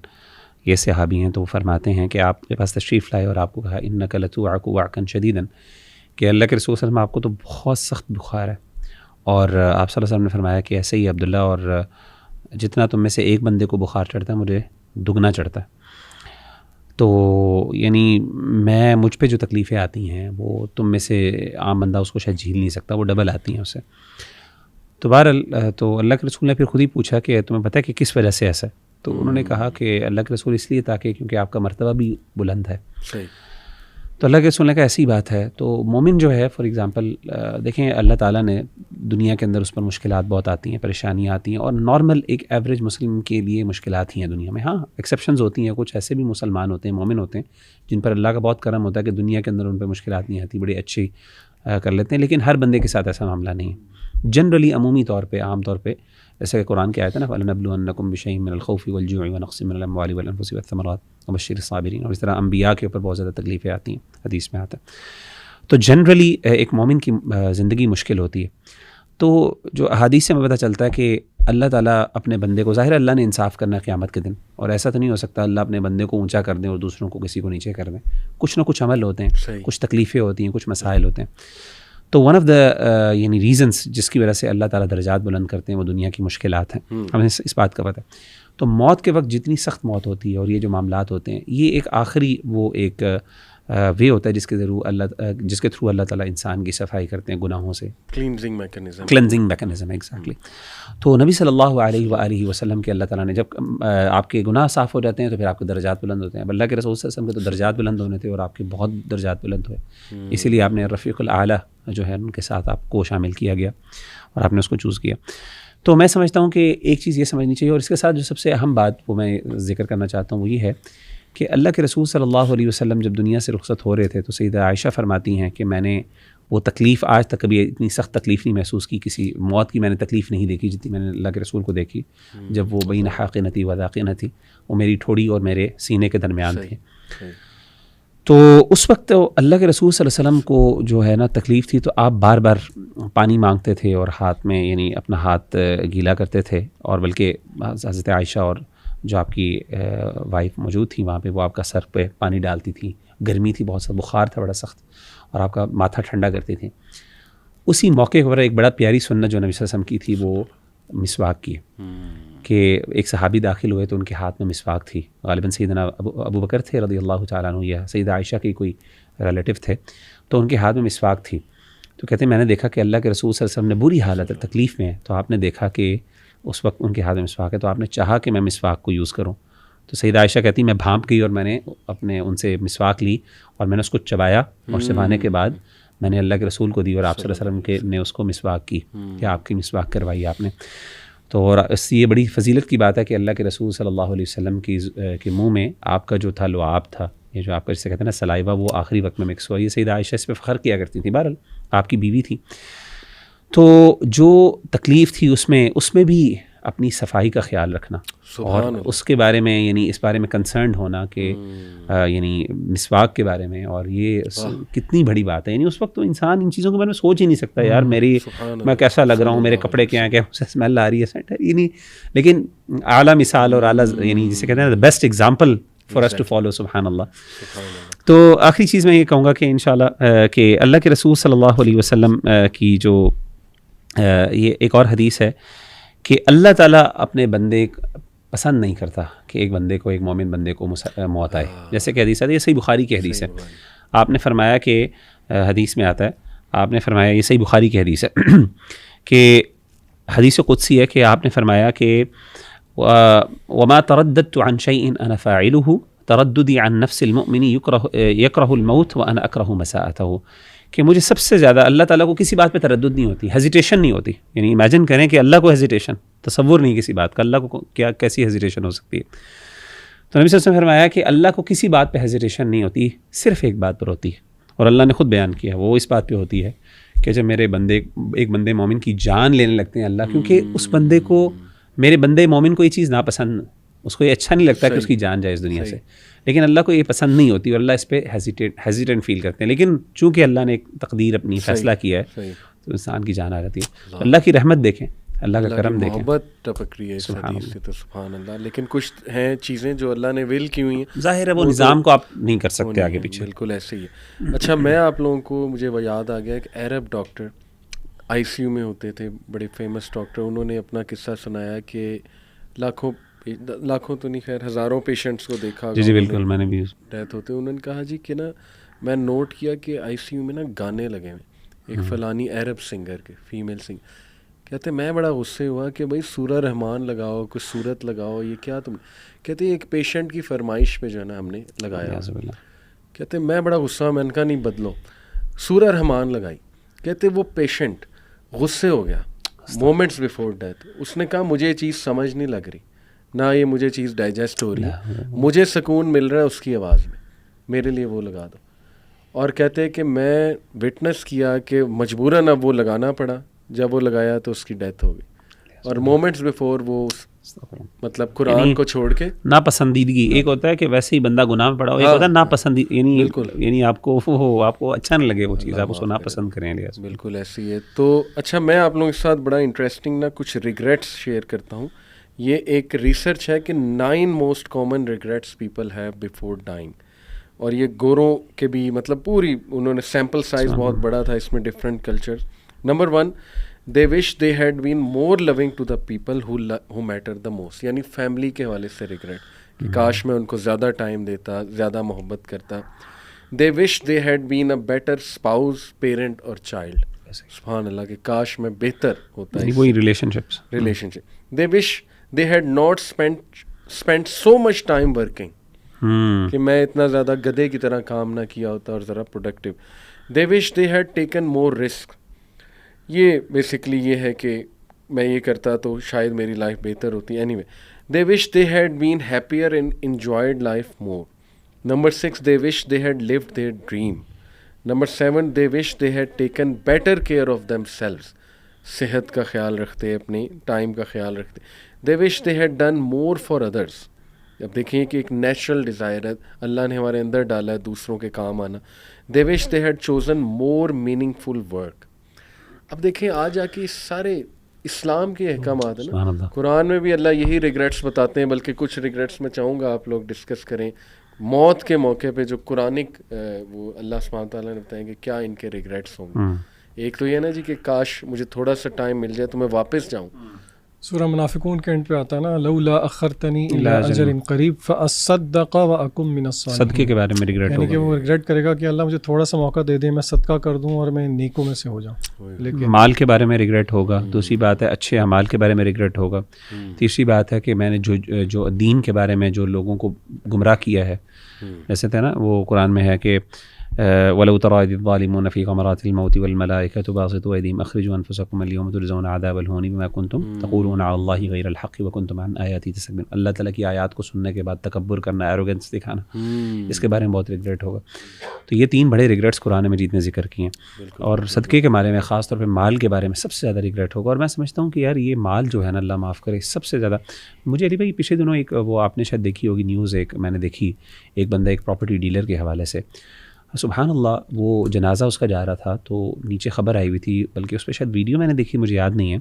یہ صحابی ہیں, تو وہ فرماتے ہیں کہ آپ کے پاس تشریف لائے اور آپ کو کہا انک لتوعک وعکا شدیدا, کہ اللہ کے رسول صلی اللہ علیہ وسلم آپ کو تو بہت سخت بخار ہے. اور آپ صلی اللہ علیہ وسلم نے فرمایا کہ ایسے ہی عبداللہ, اور جتنا تم میں سے ایک بندے کو بخار چڑھتا ہے مجھے دگنا چڑھتا ہے. تو یعنی مجھ پہ جو تکلیفیں آتی ہیں وہ تم میں سے عام بندہ اس کو شاید جھیل نہیں سکتا, وہ ڈبل آتی ہیں اسے. تو بہرحال تو اللہ کے رسول نے پھر خود ہی پوچھا کہ تمہیں پتہ ہے کہ کس وجہ سے ایسا ہے؟ تو انہوں نے کہا کہ اللہ کے رسول اس لیے تاکہ کیونکہ آپ کا مرتبہ بھی بلند ہے. تو اللہ کے رسول نے کہا ایسی بات ہے. تو مومن جو ہے فار ایگزامپل دیکھیں اللہ تعالیٰ نے دنیا کے اندر اس پر مشکلات بہت آتی ہیں, پریشانیاں آتی ہیں, اور نارمل ایک ایوریج مسلم کے لیے مشکلات ہی ہیں دنیا میں. ہاں ایکسیپشنز ہوتی ہیں, کچھ ایسے بھی مسلمان ہوتے ہیں, مومن ہوتے ہیں جن پر اللہ کا بہت کرم ہوتا ہے کہ دنیا کے اندر ان پہ مشکلات نہیں آتی, بڑی اچھی کر لیتے ہیں. لیکن ہر بندے کے ساتھ ایسا معاملہ نہیں ہے. جنرلی عمومی طور پہ عام طور پہ جیسے کہ قرآن کی آیت ہے نا فَلَنَبْلُوَنَّكُمْ بِشَيْءٍ مِّنَ الْخَوْفِ وَالْجُوعِ وَنَقْصٍ مِّنَ الْأَمْوَالِ وَالْأَنفُسِ وَالثَّمَرَاتِ وَبَشِّرِ الصَّابِرِينَ. اور اس طرح انبیاء کے اوپر بہت زیادہ تکلیفیں آتی ہیں, حدیث میں آتا ہے. تو جنرلی ایک مومن کی زندگی مشکل ہوتی ہے. تو جو احادیث سے ہمیں پتہ چلتا ہے کہ اللہ تعالیٰ اپنے بندے کو, ظاہر اللہ نے انصاف کرنا قیامت کے دن, اور ایسا تو نہیں ہو سکتا اللہ اپنے بندے کو اونچا کر دیں اور دوسروں کو کسی کو نیچے کر دیں. کچھ نہ کچھ عمل ہوتے ہیں, کچھ تکلیفیں ہوتی ہیں, کچھ مسائل ہوتے ہیں. تو ون آف دا یعنی ریزنس جس کی وجہ سے اللہ تعالیٰ درجات بلند کرتے ہیں وہ دنیا کی مشکلات ہیں. ہمیں اس بات کا پتہ ہے. تو موت کے وقت جتنی سخت موت ہوتی ہے اور یہ جو معاملات ہوتے ہیں, یہ ایک آخری وہ ایک وے ہوتا ہے جس کے تھرو اللہ تعالیٰ انسان کی صفائی کرتے ہیں گناہوں سے. Cleansing mechanism exactly. تو نبی صلی اللہ علیہ وآلہ وسلم کے اللہ تعالیٰ نے جب آپ کے گناہ صاف ہو جاتے ہیں تو پھر آپ کے درجات بلند ہوتے ہیں. اب اللہ کے رسول صلی اللہ علیہ وسلم کے تو درجات بلند ہونے تھے اور آپ کے بہت درجات بلند ہوئے, اسی لیے آپ نے رفیق الاعلیٰ جو ہے ان کے ساتھ آپ کو شامل کیا گیا اور آپ نے اس کو چوز کیا. تو میں سمجھتا ہوں کہ ایک چیز یہ سمجھنی چاہیے, اور اس کے ساتھ جو سب سے اہم بات وہ میں ذکر کرنا چاہتا ہوں وہ یہ ہے کہ اللہ کے رسول صلی اللہ علیہ وسلم جب دنیا سے رخصت ہو رہے تھے تو سیدہ عائشہ فرماتی ہیں کہ میں نے وہ تکلیف آج تک کبھی اتنی سخت تکلیف نہیں محسوس کی, کسی موت کی میں نے تکلیف نہیں دیکھی جتنی میں نے اللہ کے رسول کو دیکھی جب وہ بین حاقنتی و ذاقنتی, وہ میری ٹھوڑی اور میرے سینے کے درمیان تھے. تو اس وقت اللہ کے رسول صلی اللہ علیہ وسلم کو جو ہے نا تکلیف تھی, تو آپ بار بار پانی مانگتے تھے اور ہاتھ میں یعنی اپنا ہاتھ گیلا کرتے تھے, اور بلکہ حضرت عائشہ اور جو آپ کی وائف موجود تھی وہاں پہ، وہ آپ کا سر پہ پانی ڈالتی تھی، گرمی تھی بہت سخت، بخار تھا بڑا سخت، اور آپ کا ماتھا ٹھنڈا کرتی تھیں. اسی موقع پر ایک بڑا پیاری سنت جو نبی صلی اللہ علیہ وسلم کی تھی وہ مسواک کی، کہ ایک صحابی داخل ہوئے تو ان کے ہاتھ میں مسواک تھی، غالباً سیدنا ابو بکر تھے رضی اللہ تعالیٰ عنہ یا سیدہ عائشہ کی کوئی ریلیٹو تھے، تو ان کے ہاتھ میں مسواک تھی. تو کہتے ہیں میں نے دیکھا کہ اللہ کے رسول صلی اللہ علیہ وسلم نے بری حالت تکلیف میں ہے، تو آپ نے دیکھا کہ اس وقت ان کے ہاتھ میں مسواک ہے، تو آپ نے چاہا کہ میں مسواک کو یوز کروں. تو سیدہ عائشہ کہتی میں بھانپ گئی اور میں نے اپنے ان سے مسواک لی اور میں نے اس کو چبایا، اور چبانے کے بعد میں نے اللہ کے رسول کو دی، اور آپ صلی اللہ علیہ وسلم نے اس کو مسواک کی کہ آپ کی مسواک کروائی آپ نے. تو اور اس یہ بڑی فضیلت کی بات ہے کہ اللہ کے رسول صلی اللہ علیہ وسلم کے منہ میں آپ کا جو تھا لعاب تھا، یہ جو آپ کا جسے کہتے ہیں نا سلائیوا، وہ آخری وقت میں مکس ہوا. یہ سیدہ عائشہ اس پہ فخر کیا کرتی تھی، بہرحال آپ کی بیوی تھی. تو جو تکلیف تھی اس میں بھی اپنی صفائی کا خیال رکھنا، اور اس کے بارے میں یعنی اس بارے میں کنسرنڈ ہونا کہ یعنی مسواک کے بارے میں، اور یہ کتنی بڑی بات ہے. یعنی اس وقت تو انسان ان چیزوں کے بارے میں سوچ ہی نہیں سکتا، یار میں کیسا لگ رہا ہوں، میرے کپڑے کیا ہیں، کیا اسمیل آ رہی ہے، یعنی لیکن اعلیٰ مثال اور اعلیٰ یعنی جسے کہتے ہیں best example for us to follow. سبحان اللہ. تو آخری چیز میں یہ کہوں گا کہ انشاءاللہ کہ اللہ کے رسول صلی اللہ علیہ وسلم کی جو یہ ایک اور حدیث ہے کہ اللہ تعالیٰ اپنے بندے پسند نہیں کرتا کہ ایک بندے کو، ایک مومن بندے کو موت آئے. جیسے کہ حدیث آتی ہے، یہ صحیح بخاری کی حدیث ہے. آپ نے فرمایا کہ حدیث میں آتا ہے، آپ نے فرمایا، یہ صحیح بخاری کی حدیث ہے کہ حدیث قدسی ہے کہ آپ نے فرمایا کہ وما ترددت عن شيء انا فاعله ترددي عن نفس المؤمن يكره الموت وانا اكره مساءته، کہ مجھے سب سے زیادہ اللہ تعالیٰ کو کسی بات پہ تردد نہیں ہوتی، ہیزیٹیشن نہیں ہوتی. یعنی امیجن کریں کہ اللہ کو ہیزیٹیشن، تصور نہیں کسی بات کا، اللہ کو کیسی ہیزیٹیشن ہو سکتی ہے. تو نبی صلی اللہ علیہ وسلم نے فرمایا کہ اللہ کو کسی بات پہ ہیزیٹیشن نہیں ہوتی، صرف ایک بات پر ہوتی ہے، اور اللہ نے خود بیان کیا، وہ اس بات پہ ہوتی ہے کہ جب ایک بندے مومن کی جان لینے لگتے ہیں اللہ، کیونکہ اس بندے کو، میرے بندے مومن کو یہ چیز ناپسند، اس کو یہ اچھا نہیں لگتا کہ اس کی جان جائے اس دنیا سے، لیکن اللہ کو یہ پسند نہیں ہوتی، اور اللہ اس پہ ہیزیٹنٹ فیل کرتے ہیں. لیکن چونکہ اللہ نے ایک تقدیر اپنی فیصلہ کیا ہے تو انسان کی جان آ جاتی ہے. اللہ کی رحمت دیکھیں، اللہ کا کرم دیکھیں، محبت ٹپک رہی ہے اس حدیث سے، تو سبحان اللہ. لیکن کچھ ہیں چیزیں جو اللہ نے ول کی ہوئی ہیں، ظاہر ہے وہ نظام کو آپ نہیں کر سکتے آگے پیچھے. بالکل ایسے ہی ہے. اچھا، میں آپ لوگوں کو، مجھے وہ یاد آ گیا، ایک عرب ڈاکٹر آئی سی یو میں ہوتے تھے، بڑے فیمس ڈاکٹر، انہوں نے اپنا قصہ سنایا کہ لاکھوں تو نہیں، خیر ہزاروں پیشنٹس کو دیکھا. جی بالکل، میں نے بھی ڈیتھ ہوتے. انہوں نے کہا جی کہ نا میں نوٹ کیا کہ آئی سی یو میں نا گانے لگے ہوئے، ایک فلانی عرب سنگر کے، فیمیل سنگر. کہتے میں بڑا غصے ہوا کہ بھائی سورہ رحمان لگاؤ، کچھ صورت لگاؤ، یہ کیا تم. کہتے ایک پیشنٹ کی فرمائش پہ جو ہے نا ہم نے لگایا. کہتے میں بڑا غصہ، میں نے کہا نہیں بدلو، سورہ رحمان لگائی. کہتے وہ پیشنٹ غصے ہو گیا مومنٹس بیفور ڈیتھ. اس نے کہا مجھے یہ چیز سمجھ نہیں لگ رہی، نہ یہ مجھے چیز ڈائجسٹ ہو رہی ہے، مجھے سکون مل رہا ہے اس کی آواز میں، میرے لیے وہ لگا دو. اور کہتے ہیں کہ میں وٹنس کیا کہ مجبوراً اب وہ لگانا پڑا. جب وہ لگایا تو اس کی ڈیتھ ہو گئی. اور مومنٹس بیفور وہ مطلب قرآن کو چھوڑ کے ناپسندیدگی، ایک ہوتا ہے کہ ویسے ہی بندہ گناہ میں پڑا ہو، ایک ہوتا ہے ناپسندیدگی، یعنی آپ کو آپ اچھا نہ لگے وہ چیز، آپ اس کو ناپسند کریں. بالکل ایسی ہے. تو اچھا، میں آپ لوگوں کے ساتھ بڑا انٹرسٹنگ نا کچھ ریگریٹس شیئر کرتا ہوں. یہ ایک ریسرچ ہے کہ 9 most common regrets people have before dying. اور یہ گوروں کے بھی، مطلب پوری انہوں نے سیمپل سائز بہت بڑا تھا اس میں، different culture. Number 1، they wish they had been more loving to the people who matter the most. یعنی فیملی کے حوالے سے ریگریٹ کہ کاش میں ان کو زیادہ ٹائم دیتا، زیادہ محبت کرتا. they wish they had been a better spouse, parent اور child. سبحان اللہ، کہ کاش میں بہتر ہوتا ہے وہی relation ship. they wish they had not spent so much time working. کہ میں اتنا زیادہ گدھے کی طرح کام نہ کیا ہوتا اور ذرا productive. they wish they had taken more risk. یہ بیسکلی یہ ہے کہ میں یہ کرتا تو شاید میری لائف بہتر ہوتی. Any way, they wish they had been happier and enjoyed life more. Number 6, they wish they had lived their dream. Number 7, they wish they had taken better care of themselves. صحت کا خیال رکھتے، اپنی time کا خیال رکھتے. they wish they had done more for others. اب دیکھیں کہ ایک نیچرل ڈیزائر ہے، اللہ نے ہمارے اندر ڈالا ہے دوسروں کے کام آنا. they wish they had chosen more meaningful work. اب دیکھیں آج آ کے اسلام کے احکامات ہیں سبحان نا. اللہ. قرآن میں بھی اللہ یہی ریگریٹس بتاتے ہیں, بلکہ کچھ ریگریٹس میں چاہوں گا آپ لوگ ڈسکس کریں موت کے موقع پہ, جو قرآنک وہ اللہ سبحانہ تعالیٰ نے بتائیں کہ کیا ان کے ریگریٹس ہوں گے. ایک تو یہ نا جی کہ کاش مجھے تھوڑا سا ٹائم مل جائے تو میں واپس جاؤں. سورہ منافقون کے اینڈ پہ آتا ہے نا, لولا اخرتنی الی اجل قریب فاصدق واکن من الصالحین. صدقے کے بارے میں ریگریٹ یعنی ہوگا, کہ وہ ریگریٹ کرے گا کہ اللہ مجھے تھوڑا سا موقع دے دے, میں صدقہ کر دوں اور میں نیکوں میں سے ہو جاؤں. لیکن مال کے بارے میں ریگریٹ ہوگا. دوسری بات ہے اچھے اعمال کے بارے میں ریگریٹ ہوگا. تیسری بات ہے کہ میں نے جو دین کے بارے میں جو لوگوں کو گمراہ کیا ہے, جیسے تھا نا وہ قرآن میں ہے کہ وَلَوْ تَرَىٰ إِذِ الظَّالِمُونَ فِي غَمَرَاتِ الْمَوْتِ وَالْمَلَائِكَةُ بَاسِطُو أَيْدِيهِمْ أَخْرِجُوا أَنفُسَكُمُ الْيَوْمَ تُجْزَوْنَ عَذَابَ الْهُونِ بِمَا كُنتُمْ تَقُولُونَ عَلَى اللَّهِ غَيْرَ الْحَقِّ وَكُنتُمْ عَنْ آيَاتِهِ تَسْتَكْبِرُونَ. اللہ تعالیٰ کی آیات کو سننے کے بعد تکبر کرنا, ایروگنس دکھانا, اس کے بارے میں بہت ریگریٹ ہوگا. تو یہ تین بڑے ریگریٹس قرآن مجید نے ذکر کیے ہیں. اور صدقے کے بارے میں, خاص طور پہ مال کے بارے میں سب سے زیادہ ریگریٹ ہوگا. اور میں سمجھتا ہوں کہ یار یہ مال جو ہے نا, اللہ معاف کرے, سب سے زیادہ مجھے علی بھائی پچھلے دنوں ایک وہ آپ نے شاید دیکھی ہوگی نیوز, ایک میں نے دیکھی, ایک بندہ ایک پراپرٹی ڈیلر کے حوالے سے, سبحان اللہ, وہ جنازہ اس کا جا رہا تھا تو نیچے خبر آئی ہوئی تھی, بلکہ اس پہ شاید ویڈیو میں نے دیکھی, مجھے یاد نہیں ہے.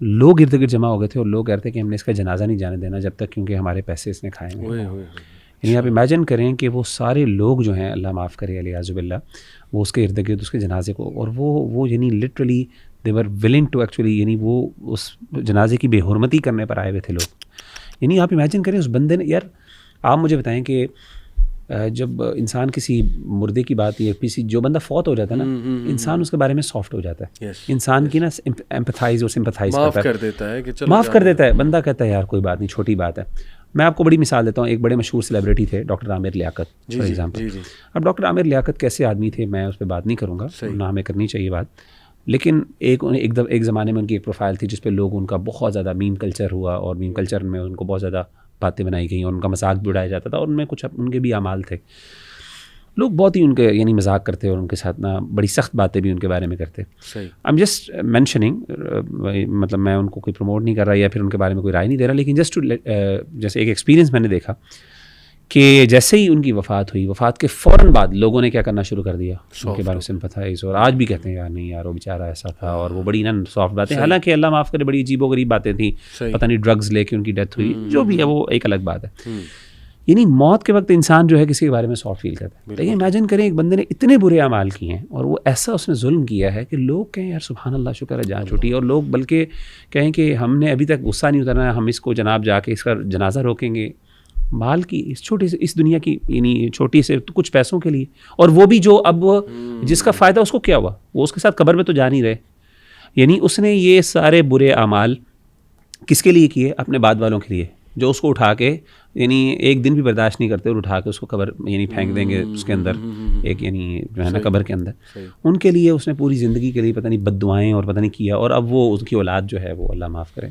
لوگ ارد گرد جمع ہو گئے تھے اور لوگ کہتے تھے کہ ہم نے اس کا جنازہ نہیں جانے دینا جب تک, کیونکہ ہمارے پیسے اس نے کھائے ہیں. یعنی آپ امیجن کریں کہ وہ سارے لوگ جو ہیں, اللہ معاف کرے علیہ باللہ, وہ اس کے ارد گرد اس کے جنازے کو, اور وہ یعنی literally they were willing to actually, یعنی وہ اس جنازے کی بے حرمتی کرنے پر آئے ہوئے تھے لوگ. یعنی آپ امیجن کریں اس بندے نے, یار آپ مجھے بتائیں کہ جب انسان کسی مردے کی بات, یا کسی جو بندہ فوت ہو جاتا ہے نا, انسان اس کے بارے میں سافٹ ہو جاتا ہے, انسان کی نا ایمپتھائز اور سمپتھائز کر دیتا ہے, معاف کر دیتا ہے. بندہ کہتا ہے یار کوئی بات نہیں, چھوٹی بات ہے. میں آپ کو بڑی مثال دیتا ہوں, ایک بڑے مشہور سیلیبریٹی تھے doctor Aamir Liaquat for example. اب ڈاکٹر عامر لیاقت کیسے آدمی تھے میں اس پہ بات نہیں کروں گا, نہ ہمیں کرنی چاہیے بات, لیکن ایک زمانے میں ان کی ایک پروفائل تھی جس پہ لوگ ان کا بہت زیادہ میم کلچر ہوا, اور میم کلچر میں ان کو بہت زیادہ باتیں بنائی گئیں اور ان کا مذاق بھی اڑایا جاتا تھا, اور ان میں کچھ ان کے بھی اعمال تھے. لوگ بہت ہی ان کے یعنی مذاق کرتے اور ان کے ساتھ نا بڑی سخت باتیں بھی ان کے بارے میں کرتے. آئی ایم جسٹ مینشننگ, مطلب میں ان کو کوئی پروموٹ نہیں کر رہا یا پھر ان کے بارے میں کوئی رائے نہیں دے رہا, لیکن جسٹ جیسے ایک ایکسپیرینس میں نے دیکھا کہ جیسے ہی ان کی وفات ہوئی, وفات کے فوراً بعد لوگوں نے کیا کرنا شروع کر دیا, ان کے بارے میں سمپتھائز, اور آج بھی کہتے ہیں یار نہیں یار وہ بیچارہ ایسا تھا, اور وہ بڑی نا سافٹ باتیں, حالانکہ اللہ معاف کرے بڑی عجیب و غریب باتیں تھیں, پتہ نہیں ڈرگز لے کے ان کی ڈیتھ ہوئی, جو بھی ہے وہ ایک الگ بات ہے. یعنی موت کے وقت انسان جو ہے کسی کے بارے میں سافٹ فیل کرتا ہے. لیکن امیجن کریں ایک بندے نے اتنے برے اعمال کیے ہیں اور وہ ایسا اس نے ظلم کیا ہے کہ لوگ کہیں یار سبحان اللہ شکر ہے جان چھوٹی, اور لوگ بلکہ کہیں کہ ہم نے ابھی تک غصہ نہیں اترنا, ہم اس کو جناب جا کے اس کا جنازہ روکیں گے مال کی اس چھوٹی سے, اس دنیا کی یعنی چھوٹی سے کچھ پیسوں کے لیے, اور وہ بھی جو اب جس کا فائدہ اس کو کیا ہوا, وہ اس کے ساتھ قبر میں تو جا نہیں رہے. یعنی اس نے یہ سارے برے اعمال کس کے لیے کیے, اپنے بعد والوں کے لیے, جو اس کو اٹھا کے یعنی ایک دن بھی برداشت نہیں کرتے اور اٹھا کے اس کو قبر یعنی پھینک دیں گے اس کے اندر, ایک یعنی جو ہے نا قبر کے اندر. ان کے لیے اس نے پوری زندگی کے لیے پتہ نہیں بد دعائیں اور پتہ نہیں کیا, اور اب وہ اس کی اولاد جو ہے وہ اللہ معاف کرے.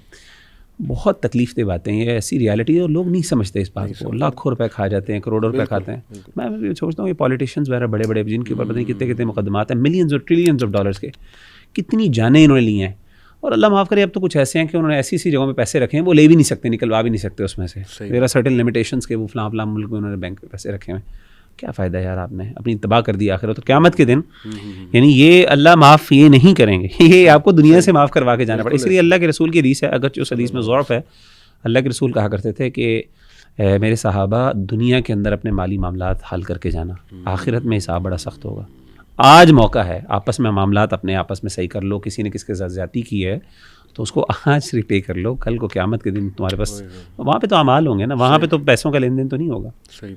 بہت تکلیف دہ باتیں, یہ ایسی ریالٹی ہے اور لوگ نہیں سمجھتے اس بات کو. لاکھوں روپے کھا جاتے ہیں, کروڑوں روپے کھاتے ہیں. میں سوچتا ہوں یہ پولیٹیشینز وغیرہ بڑے بڑے جن کے اوپر پتہ نہیں کتنے کتنے مقدمات ہیں, ملینز اور ٹریلینز آف ڈالرز کے, کتنی جانیں انہوں نے لی ہیں. اور اللہ معاف کرے اب تو کچھ ایسے ہیں کہ انہوں نے ایسی جگہوں میں پیسے رکھے ہیں وہ لے بھی نہیں سکتے, نکلوا بھی نہیں سکتے اس میں سے. دیر آر سرٹن لمیٹیشنس کے وہ فلاں فلاں ملک میں انہوں نے بینک پہ پیسے رکھے ہوئے. کیا فائدہ یار, آپ نے اپنی تباہ کر دی آخر. تو قیامت کے دن یعنی یہ اللہ معاف یہ نہیں کریں گے, یہ آپ کو دنیا سے معاف کروا کے جانا پڑے. اس لیے اللہ کے رسول کی حدیث ہے, اگرچہ اس حدیث میں ضعف ہے, اللہ کے رسول کہا کرتے تھے کہ میرے صحابہ دنیا کے اندر اپنے مالی معاملات حل کر کے جانا, آخرت میں حساب بڑا سخت ہوگا. آج موقع ہے آپس میں معاملات اپنے آپس میں صحیح کر لو, کسی نے کس کے ساتھ زیادتی کی ہے تو اس کو آج ریپے کر لو, کل کو قیامت کے دن تمہارے پاس وہاں پہ تو اعمال ہوں گے نا, وہاں پہ تو پیسوں کا لین دین تو نہیں ہوگا. صحیح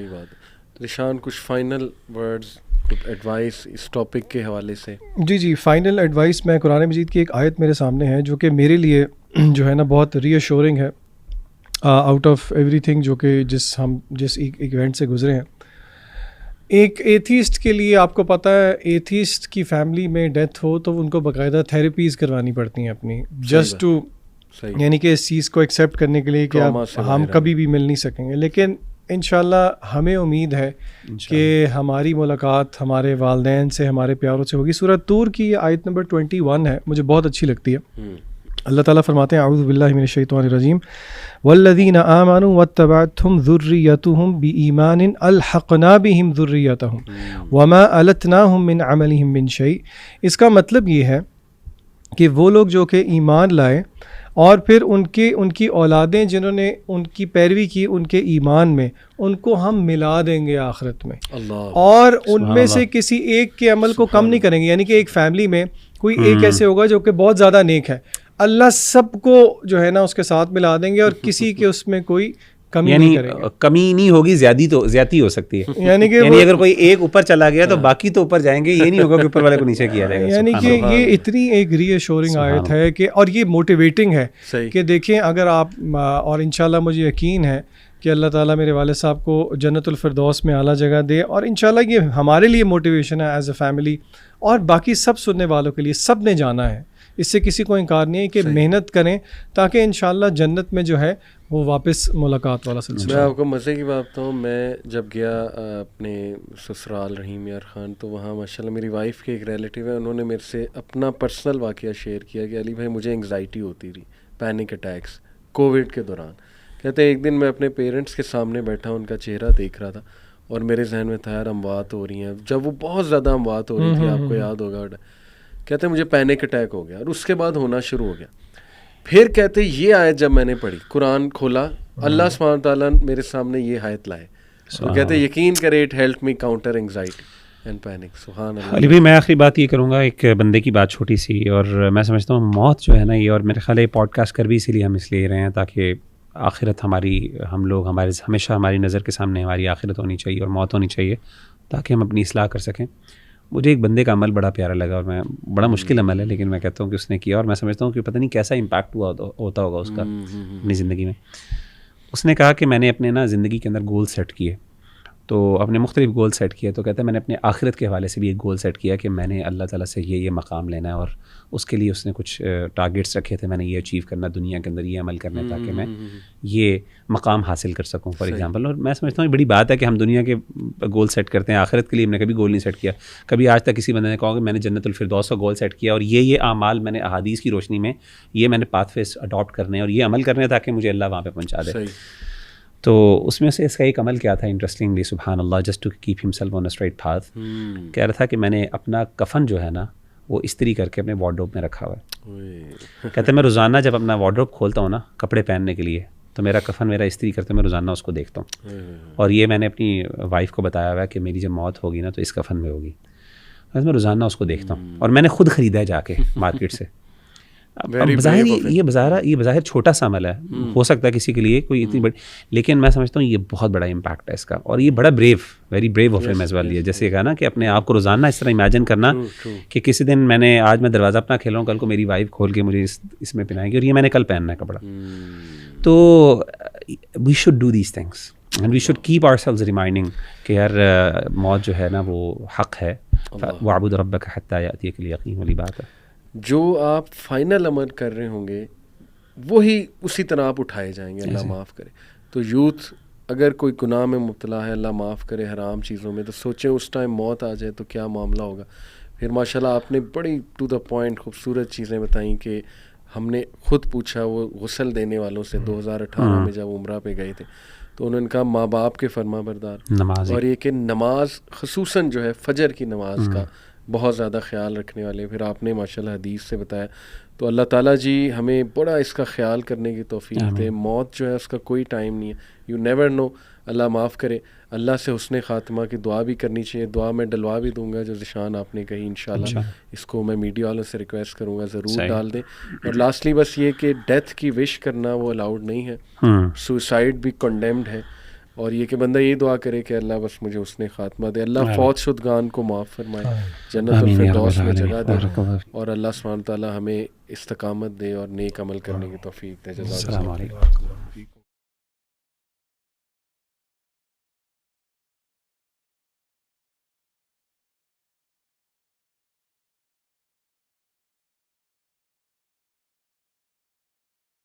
بات. رشان کچھ فائنل ورڈز, ایڈوائس اس ٹاپک کے حوالے سے؟ جی فائنل ایڈوائس, میں قرآن مجید کی ایک آیت میرے سامنے ہے جو کہ میرے لیے جو ہے نا بہت ری ایشورنگ ہے آؤٹ آف ایوری تھنگ جو کہ جس ایونٹ سے گزرے ہیں. ایک ایتھیسٹ کے لیے آپ کو پتہ ہے, ایتھیسٹ کی فیملی میں ڈیتھ ہو تو ان کو باقاعدہ تھیراپیز کروانی پڑتی ہیں اپنی, جسٹ ٹو یعنی کہ اس چیز کو ایکسیپٹ کرنے کے لیے کہ ہم کبھی بھی مل نہیں سکیں گے. لیکن انشاءاللہ ہمیں امید ہے کہ ہماری ملاقات ہمارے والدین سے, ہمارے پیاروں سے ہوگی. سورہ طور کی آیت نمبر 21 ہے, مجھے بہت اچھی لگتی ہے. اللہ تعالیٰ فرماتے ہیں اعوذ باللہ من الشیطان الرجیم والذین آمنوا واتبعتهم ذریتهم بایمان الحقنا بهم ذریتهم وما التناهم من عملهم من شیء. اس کا مطلب یہ ہے کہ وہ لوگ جو کہ ایمان لائے اور پھر ان کی اولادیں جنہوں نے ان کی پیروی کی ان کے ایمان میں، ان کو ہم ملا دیں گے آخرت میں، اور ان میں سے کسی ایک کے عمل کو کم نہیں کریں گے. یعنی کہ ایک فیملی میں کوئی ایک ایسے ہوگا جو کہ بہت زیادہ نیک ہے، اللہ سب کو جو ہے نا اس کے ساتھ ملا دیں گے اور کسی کے اس میں کوئی کمی نہیں کریں گے. کمی نہیں ہوگی، زیادتی ہو سکتی ہے. یعنی کہ اگر کوئی ایک اوپر چلا گیا تو باقی تو اوپر جائیں گے، یہ نہیں ہوگا کہ اوپر والے کو نیچے کیا جائے گا. یعنی کہ یہ اتنی ایک ری ایشورنگ آیت ہے کہ، اور یہ موٹیویٹنگ ہے کہ دیکھیں اگر آپ، اور انشاءاللہ مجھے یقین ہے کہ اللہ تعالیٰ میرے والد صاحب کو جنت الفردوس میں اعلیٰ جگہ دے، اور انشاءاللہ یہ ہمارے لیے موٹیویشن ہے ایز اے فیملی، اور باقی سب سننے والوں کے لیے. سب نے جانا ہے، اس سے کسی کو انکار نہیں ہے کہ محنت کریں تاکہ انشاءاللہ جنت میں جو ہے وہ واپس ملاقات والا سلسلہ. میں آپ کو مزے کی بات بتاؤں، میں جب گیا اپنے سسرال رحیم یار خان، تو وہاں ماشاءاللہ میری وائف کے ایک ریلیٹیو ہے، انہوں نے میرے سے اپنا پرسنل واقعہ شیئر کیا کہ علی بھائی مجھے انگزائٹی ہوتی تھی، پینک اٹیکس کووڈ کے دوران. کہتے ہیں ایک دن میں اپنے پیرنٹس کے سامنے بیٹھا، ان کا چہرہ دیکھ رہا تھا اور میرے ذہن میں تھا یار اموات ہو رہی ہیں. جب وہ بہت زیادہ اموات ہو رہی تھی، آپ کو یاد ہوگا، کہتے ہیں مجھے پینک اٹیک ہو گیا، اور اس کے بعد ہونا شروع ہو گیا. پھر کہتے یہ آیت جب میں نے پڑھی، قرآن کھولا، اللہ سبحانہ تعالیٰ میرے سامنے یہ آیت لائے، اور کہتے یقین کرے it help me counter anxiety and panic. سبحان اللہ. علی بھائی میں آخری بات یہ کروں گا، ایک بندے کی بات چھوٹی سی، اور میں سمجھتا ہوں موت جو ہے نا یہ، اور میرے خیال ہے پوڈ کاسٹ کر بھی اسی لیے ہم اس لیے رہے ہیں تاکہ آخرت ہماری، ہم لوگ ہمیشہ ہماری نظر کے سامنے ہماری آخرت ہونی چاہیے اور موت ہونی چاہیے تاکہ ہم اپنی اصلاح کر سکیں. مجھے ایک بندے کا عمل بڑا پیارا لگا، اور میں بڑا مشکل عمل ہے لیکن میں کہتا ہوں کہ اس نے کیا، اور میں سمجھتا ہوں کہ پتہ نہیں کیسا امپیکٹ ہوتا ہوگا اس کا اپنی زندگی میں. اس نے کہا کہ میں نے اپنے نا زندگی کے اندر گول سیٹ کیے، تو اپنے مختلف گول سیٹ کیے. تو کہتا ہے میں نے اپنے آخرت کے حوالے سے بھی ایک گول سیٹ کیا کہ میں نے اللہ تعالیٰ سے یہ مقام لینا ہے، اور اس کے لیے اس نے کچھ ٹارگیٹس رکھے تھے، میں نے یہ اچیو کرنا، دنیا کے اندر یہ عمل کرنا ہے تاکہ میں یہ مقام حاصل کر سکوں فار ایگزامپل. اور میں سمجھتا ہوں یہ بڑی بات ہے کہ ہم دنیا کے گول سیٹ کرتے ہیں، آخرت کے لیے ہم نے کبھی گول نہیں سیٹ کیا. کبھی آج تک کسی بندے نے کہا کہ میں نے جنت الفردوس کا گول سیٹ کیا، اور یہ اعمال میں نے احادیث کی روشنی میں یہ میں نے پاتھ ویز اڈاپٹ کرنے اور یہ عمل کرنے تاکہ مجھے اللہ وہاں پہ پہنچا دے. تو اس میں سے اس کا ایک عمل کیا تھا انٹرسٹنگلی، سبحان اللہ، just to keep himself on a straight path, کہہ رہا تھا کہ میں نے اپنا کفن جو ہے نا وہ استری کر کے اپنے وارڈروب میں رکھا ہوا ہے. کہتے ہیں میں روزانہ جب اپنا وارڈروب کھولتا ہوں نا کپڑے پہننے کے لیے، تو میرا کفن میرا استری کرتے میں روزانہ اس کو دیکھتا ہوں، اور یہ میں نے اپنی وائف کو بتایا ہوا ہے کہ میری جب موت ہوگی نا تو اس کفن میں ہوگی. میں روزانہ اس کو دیکھتا ہوں، اور میں نے خود خریدا ہے جا کے مارکیٹ سے. بظاہر یہ بظاہر چھوٹا سا عمل ہے، ہو سکتا ہے کسی کے لیے کوئی اتنی بڑی، لیکن میں سمجھتا ہوں یہ بہت بڑا امپیکٹ ہے اس کا، اور یہ بڑا ویری بریو آف ہم ایز ویل. جیسے کہا نا کہ اپنے آپ کو روزانہ اس طرح امیجن کرنا کہ کسی دن آج میں دروازہ اپنا کھیلا ہوں، کل کو میری وائف کھول کے مجھے اس میں پہنائے گی، اور یہ میں نے کل پہننا ہے کپڑا. تو we should do these things and we should keep ourselves reminding کہ یار موت جو ہے نا وہ حق ہے. وَاعْبُدْ رَبَّكَ حَتَّىٰ يَأْتِيَكَ الْيَقِينُ والی بات ہے. جو آپ فائنل عمل کر رہے ہوں گے وہی اسی طرح آپ اٹھائے جائیں گے، اللہ معاف کرے. تو یوتھ اگر کوئی گناہ میں مبتلا ہے، اللہ معاف کرے، حرام چیزوں میں، تو سوچیں اس ٹائم موت آ جائے تو کیا معاملہ ہوگا. پھر ماشاءاللہ آپ نے بڑی ٹو دا پوائنٹ خوبصورت چیزیں بتائیں کہ ہم نے خود پوچھا وہ غسل دینے والوں سے 2018 میں جب عمرہ پہ گئے تھے، تو انہوں نے کہا ماں باپ کے فرما بردار، اور یہ کہ نماز خصوصاً جو ہے فجر کی نماز کا بہت زیادہ خیال رکھنے والے. پھر آپ نے ماشاءاللہ حدیث سے بتایا. تو اللہ تعالیٰ جی ہمیں بڑا اس کا خیال کرنے کی توفیق دے. موت جو ہے اس کا کوئی ٹائم نہیں ہے، یو نیور نو. اللہ معاف کرے. اللہ سے حسن خاتمہ کی دعا بھی کرنی چاہیے. دعا میں ڈلوا بھی دوں گا جو ذیشان آپ نے کہی، انشاءاللہ اس کو میں میڈیا والوں سے ریکویسٹ کروں گا ضرور ڈال دیں. اور لاسٹلی بس یہ کہ ڈیتھ کی وش کرنا وہ الاؤڈ نہیں ہے، سوسائڈ بھی کنڈیمڈ ہے. اور یہ کہ بندہ یہ دعا کرے کہ اللہ بس مجھے حسن خاتمہ دے، اللہ فوت شدگان کو معاف فرمائے، جنت الفردوس میں جگہ دے، اور اللہ سبحانہ تعالیٰ ہمیں استقامت دے اور نیک عمل کرنے کی توفیق دے. جزاک اللہ.